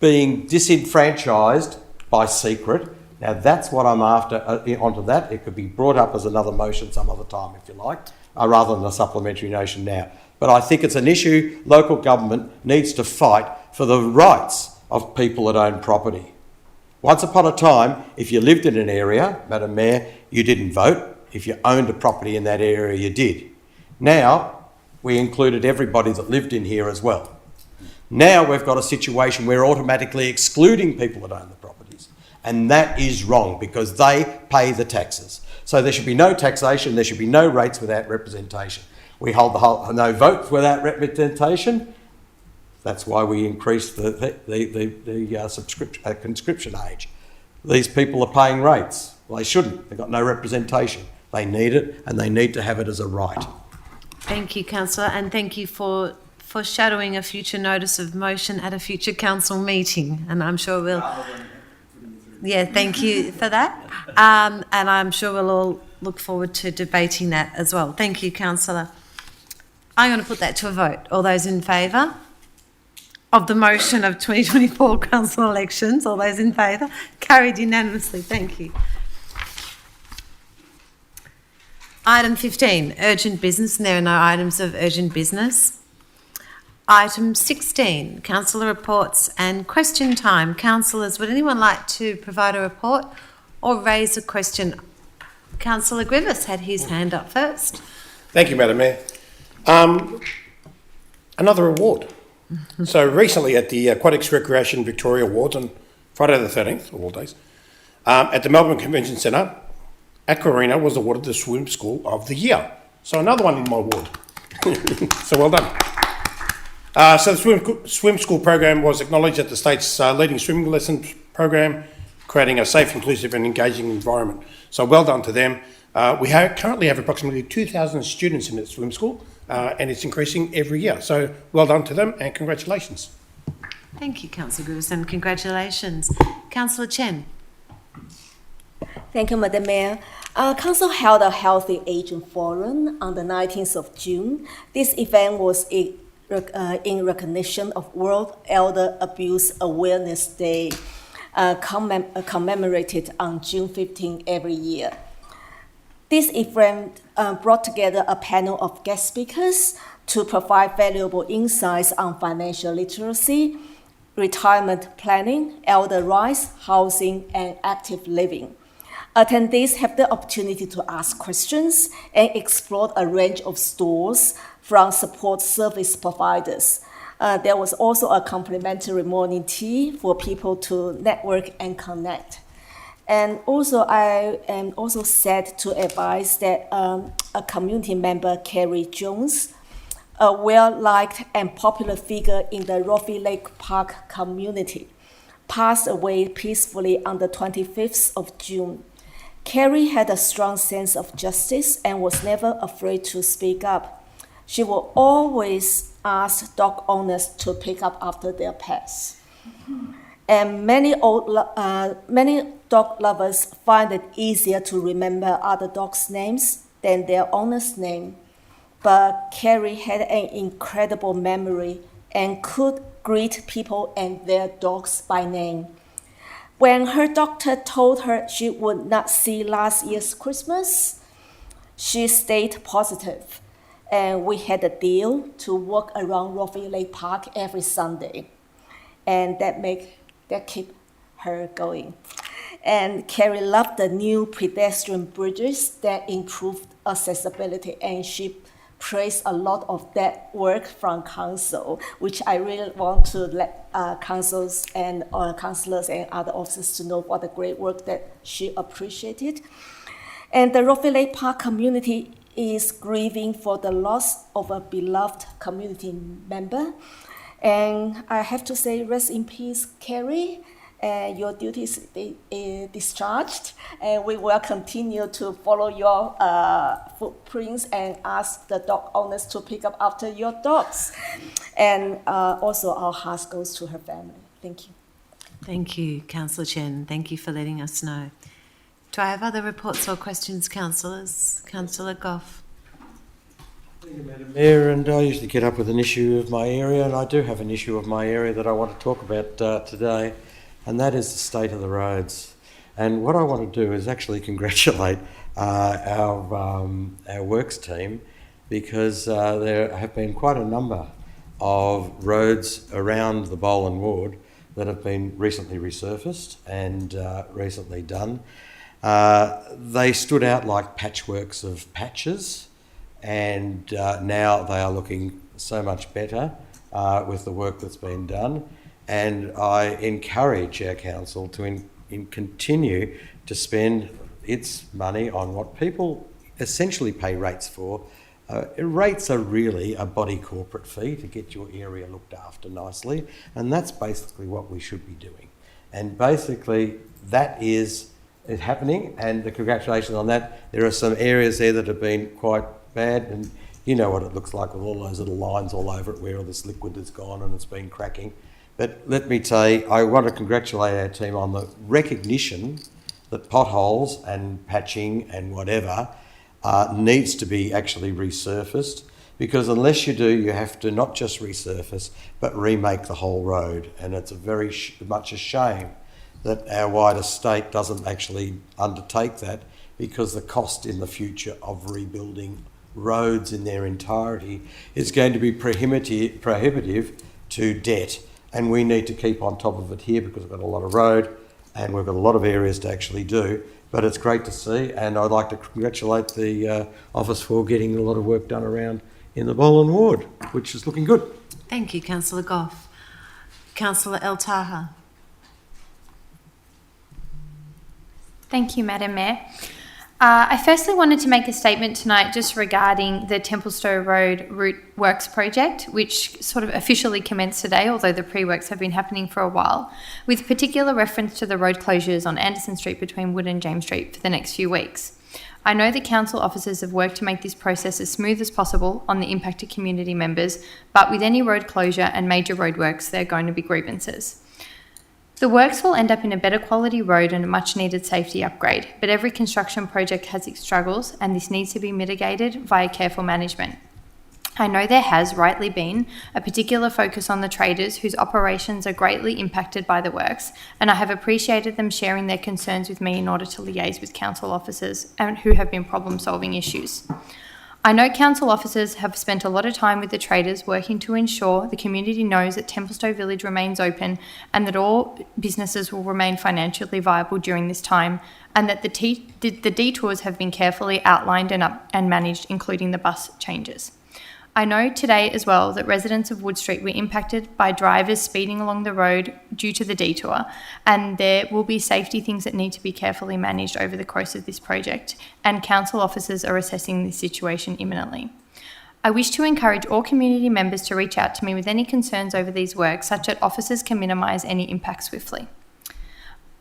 being disenfranchised by secret. Now that's what I'm after. Onto that, it could be brought up as another motion some other time if you like, rather than a supplementary motion now. But I think it's an issue local government needs to fight for the rights of people that own property. Once upon a time, if you lived in an area, Madam Mayor, you didn't vote. If you owned a property in that area, you did. Now, we included everybody that lived in here as well. Now we've got a situation where we're automatically excluding people that own the properties. And that is wrong because they pay the taxes. So there should be no taxation, there should be no rates without representation. We hold the no votes without representation. That's why we increased the conscription age. These people are paying rates. Well, they shouldn't. They've got no representation. They need it, and they need to have it as a right. Thank you, Councillor, and thank you for foreshadowing a future notice of motion at a future council meeting. And I'm sure we'll... Yeah, thank you for that. And I'm sure we'll all look forward to debating that as well. Thank you, Councillor. I'm going to put that to a vote. All those in favour of the motion of 2024 council elections, all those in favour? Carried unanimously. Thank you. Item 15, urgent business, and there are no items of urgent business. Item 16, councillor reports and question time. Councillors, would anyone like to provide a report or raise a question? Councillor Grievous had his hand up first. Thank you, Madam Mayor. Another award. So recently at the Aquatics Recreation Victoria Awards on Friday the 13th, of all days, at the Melbourne Convention Centre, Aquarina was awarded the Swim School of the Year. So another one in my ward. So well done. So the Swim School program was acknowledged at the state's leading swimming lessons program, creating a safe, inclusive and engaging environment. So well done to them. We currently have approximately 2,000 students in the swim school, and it's increasing every year. So well done to them and congratulations. Thank you, Councillor Grievous, and congratulations. Councillor Chen. Thank you, Madam Mayor. Council held a Healthy Aging Forum on the 19th of June. This event was in recognition of World Elder Abuse Awareness Day, commemorated on June 15 every year. This event brought together a panel of guest speakers to provide valuable insights on financial literacy, retirement planning, elder rights, housing, and active living. Attendees have the opportunity to ask questions and explore a range of stores from support service providers. There was also a complimentary morning tea for people to network and connect. And also, I am also sad to advise that a community member, Carrie Jones, a well-liked and popular figure in the Roffey Lake Park community, passed away peacefully on the 25th of June. Carrie had a strong sense of justice and was never afraid to speak up. She will always ask dog owners to pick up after their pets. And many dog lovers find it easier to remember other dogs' names than their owner's name. But Carrie had an incredible memory and could greet people and their dogs by name. When her doctor told her she would not see last year's Christmas, she stayed positive, and we had a deal to walk around Roffey Lake Park every Sunday, and that kept her going. And Carrie loved the new pedestrian bridges that improved accessibility, and she praised a lot of that work from council, which I really want to let councillors and other officers to know what a great work that she appreciated. And the Roffey Lake Park community is grieving for the loss of a beloved community member. And I have to say, rest in peace, Carrie. Your duty is discharged, and we will continue to follow your footprints and ask the dog owners to pick up after your dogs. And also our hearts goes to her family. Thank you. Thank you, Councillor Chen. Thank you for letting us know. Do I have other reports or questions, councillors? Councillor Goff. Thank you, Madam Mayor, and I usually get up with an issue of my area, and I do have an issue of my area that I want to talk about today, and that is the state of the roads. And what I want to do is actually congratulate our works team, because there have been quite a number of roads around the Boland ward that have been recently resurfaced and recently done. They stood out like patchworks of patches, and now they are looking so much better with the work that's been done. And I encourage our council to continue to spend its money on what people essentially pay rates for. Rates are really a body corporate fee to get your area looked after nicely, and that's basically what we should be doing. And basically that is happening, and the congratulations on that. There are some areas there that have been quite bad, and you know what it looks like with all those little lines all over it where all this liquid has gone and it's been cracking. But let me say, I want to congratulate our team on the recognition that potholes and patching and whatever needs to be actually resurfaced, because unless you do, you have to not just resurface but remake the whole road. And it's a very much a shame that our wider state doesn't actually undertake that, because the cost in the future of rebuilding roads in their entirety is going to be prohibitive to debt. And we need to keep on top of it here, because we've got a lot of road and we've got a lot of areas to actually do. But it's great to see, and I'd like to congratulate the office for getting a lot of work done around in the Boland ward, which is looking good. Thank you, Councillor Goff. Councillor El Taha. Thank you, Madam Mayor. I firstly wanted to make a statement tonight just regarding the Templestowe Road Route Works project, which sort of officially commenced today, although the pre-works have been happening for a while, with particular reference to the road closures on Anderson Street between Wood and James Street for the next few weeks. I know the council officers have worked to make this process as smooth as possible on the impacted community members, but with any road closure and major roadworks, there are going to be grievances. The works will end up in a better quality road and a much needed safety upgrade, but every construction project has its struggles and this needs to be mitigated via careful management. I know there has rightly been a particular focus on the traders whose operations are greatly impacted by the works, and I have appreciated them sharing their concerns with me in order to liaise with council officers and who have been problem-solving issues. I know council officers have spent a lot of time with the traders working to ensure the community knows that Templestowe Village remains open and that all businesses will remain financially viable during this time, and that the detours have been carefully outlined and managed, including the bus changes. I know today as well that residents of Wood Street were impacted by drivers speeding along the road due to the detour, and there will be safety things that need to be carefully managed over the course of this project, and council officers are assessing this situation imminently. I wish to encourage all community members to reach out to me with any concerns over these works, such that officers can minimise any impact swiftly.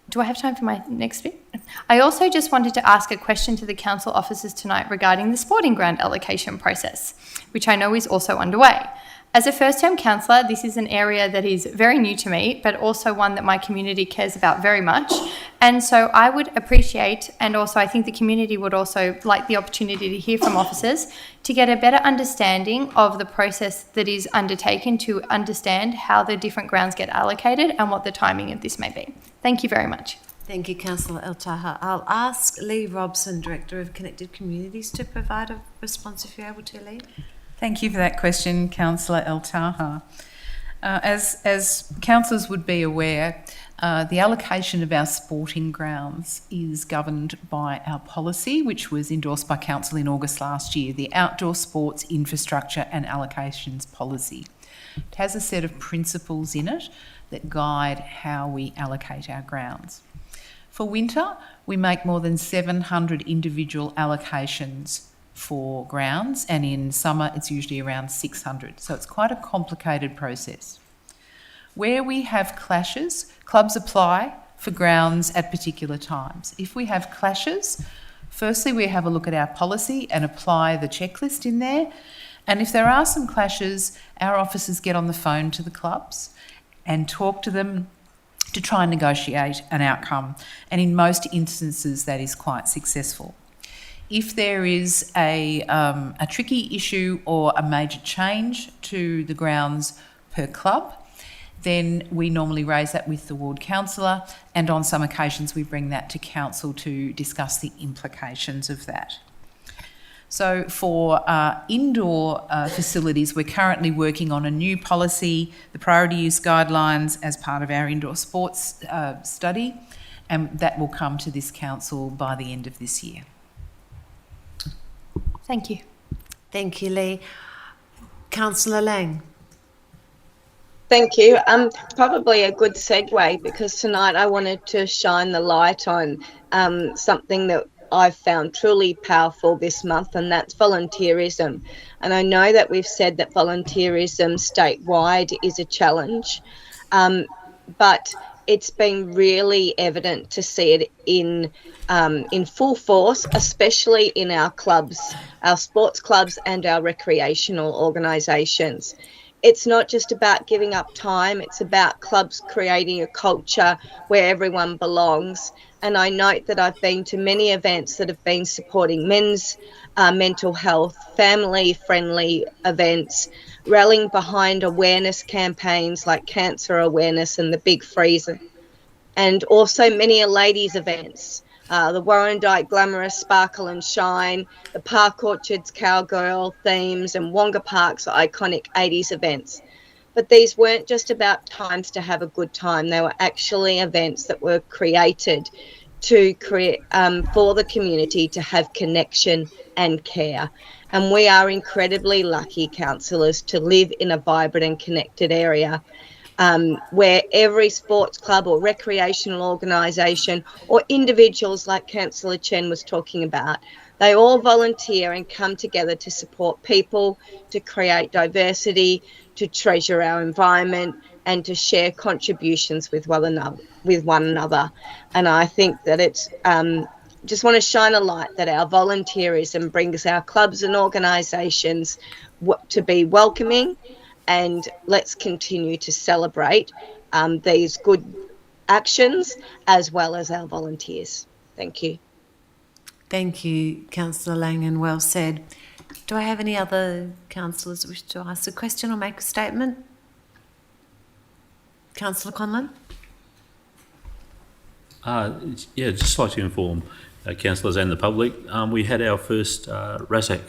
Do I have time for my next bit? I also just wanted to ask a question to the council officers tonight regarding the sporting ground allocation process, which I know is also underway. As a first-term councillor, this is an area that is very new to me, but also one that my community cares about very much. And so I would appreciate, and also I think the community would also like the opportunity to hear from officers to get a better understanding of the process that is undertaken to understand how the different grounds get allocated and what the timing of this may be. Thank you very much. Thank you, Councillor El-Taha. I'll ask Lee Robson, Director of Connected Communities, to provide a response if you're able to, Lee. Thank you for that question, Councillor El-Taha. As councillors would be aware, the allocation of our sporting grounds is governed by our policy, which was endorsed by Council in August last year, the Outdoor Sports Infrastructure and Allocations Policy. It has a set of principles in it that guide how we allocate our grounds. For winter, we make more than 700 individual allocations for grounds, and in summer it's usually around 600. So it's quite a complicated process. Where we have clashes, clubs apply for grounds at particular times. If we have clashes, firstly we have a look at our policy and apply the checklist in there. And if there are some clashes, our officers get on the phone to the clubs and talk to them to try and negotiate an outcome. And in most instances, that is quite successful. If there is a tricky issue or a major change to the grounds per club, then we normally raise that with the ward councillor, and on some occasions we bring that to council to discuss the implications of that. So for indoor facilities, we're currently working on a new policy, the priority use guidelines, as part of our indoor sports study, and that will come to this council by the end of this year. Thank you. Thank you, Lee. Councillor Lang. Thank you. Probably a good segue, because tonight I wanted to shine the light on something that I've found truly powerful this month, and that's volunteerism. And I know that we've said that volunteerism statewide is a challenge, but it's been really evident to see it in full force, especially in our clubs, our sports clubs and our recreational organisations. It's not just about giving up time, it's about clubs creating a culture where everyone belongs. And I note that I've been to many events that have been supporting men's mental health, family-friendly events, rallying behind awareness campaigns like cancer awareness and the Big Freezer, and also many ladies' events. The Warrandyte Glamorous Sparkle and Shine, the Park Orchards Cowgirl themes, and Wonga Park's iconic 80s events. But these weren't just about times to have a good time. They were actually events that were created to create for the community to have connection and care. And we are incredibly lucky, councillors, to live in a vibrant and connected area where every sports club or recreational organisation or individuals like Councillor Chen was talking about, they all volunteer and come together to support people, to create diversity, to treasure our environment, and to share contributions with one another. And I think that it's just want to shine a light that our volunteerism brings our clubs and organisations to be welcoming, and let's continue to celebrate these good actions as well as our volunteers. Thank you. Thank you, Councillor Lang, and well said. Do I have any other councillors who wish to ask a question or make a statement? Councillor Conlon? Just like to inform councillors and the public, we had our first RASAC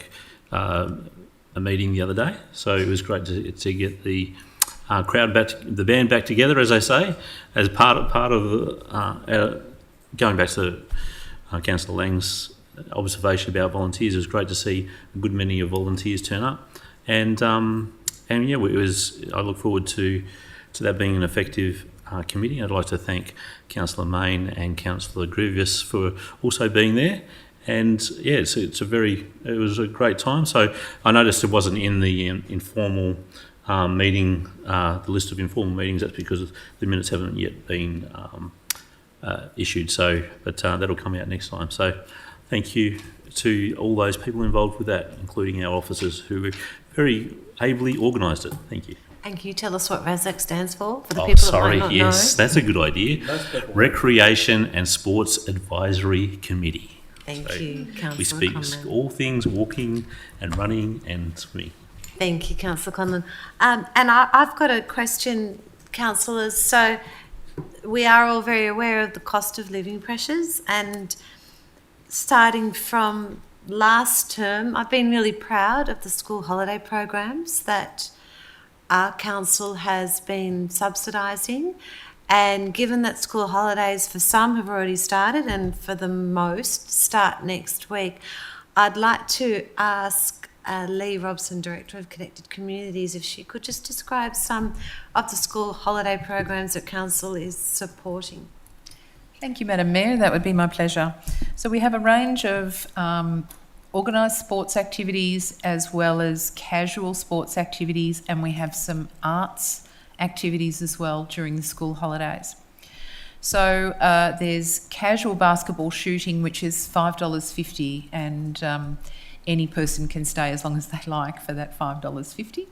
a meeting the other day, so it was great to get the crowd back, the band back together, as they say, as part of going back to Councillor Lang's observation about volunteers. It was great to see a good many of volunteers turn up, and it was. I look forward to that being an effective committee. I'd like to thank Councillor Main and Councillor Grievous for also being there. And it was a great time. So I noticed it wasn't in the informal meeting, the list of informal meetings. That's because the minutes haven't yet been issued. But that'll come out next time. So thank you to all those people involved with that, including our officers who very ably organised it. Thank you. And can you tell us what RASAC stands for the people that might not know? That's a good idea. Recreation and Sports Advisory Committee. Thank you, Councillor We speak Conlon. all things walking and running and swimming. Thank you, Councillor Conlon. And I've got a question, councillors. So we are all very aware of the cost of living pressures, and starting from last term, I've been really proud of the school holiday programs that our council has been subsidising. And given that school holidays for some have already started and for the most start next week, I'd like to ask Lee Robson, Director of Connected Communities, if she could just describe some of the school holiday programs that council is supporting. Thank you, Madam Mayor. That would be my pleasure. So we have a range of organised sports activities as well as casual sports activities, and we have some arts activities as well during the school holidays. So there's casual basketball shooting, which is $5.50, and any person can stay as long as they like for that $5.50.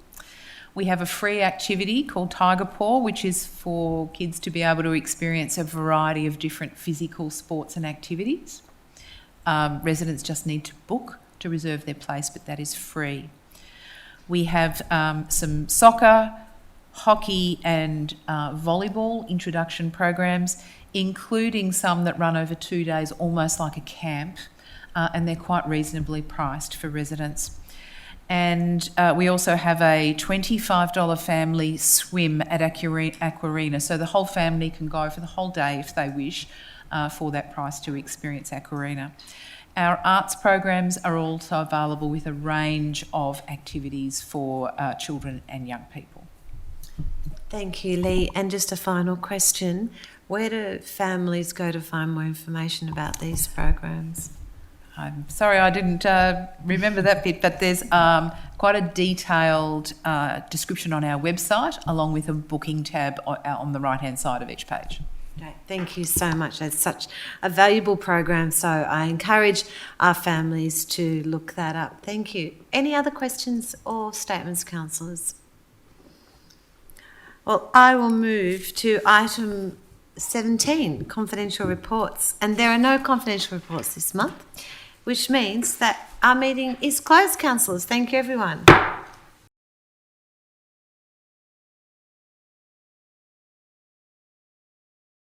We have a free activity called Tiger Paw, which is for kids to be able to experience a variety of different physical sports and activities. Residents just need to book to reserve their place, but that is free. We have some soccer, hockey and volleyball introduction programs, including some that run over 2 days, almost like a camp, and they're quite reasonably priced for residents. And we also have a $25 family swim at Aquarina, so the whole family can go for the whole day if they wish for that price to experience Aquarina. Our arts programs are also available with a range of activities for children and young people. Thank you, Lee. And just a final question. Where do families go to find more information about these programs? I'm sorry I didn't remember that bit, but there's quite a detailed description on our website, along with a booking tab on the right-hand side of each page. Great. Thank you so much. It's such a valuable program, so I encourage our families to look that up. Thank you. Any other questions or statements, councillors? Well, I will move to item 17, confidential reports. And there are no confidential reports this month, which means that our meeting is closed, councillors. Thank you, everyone.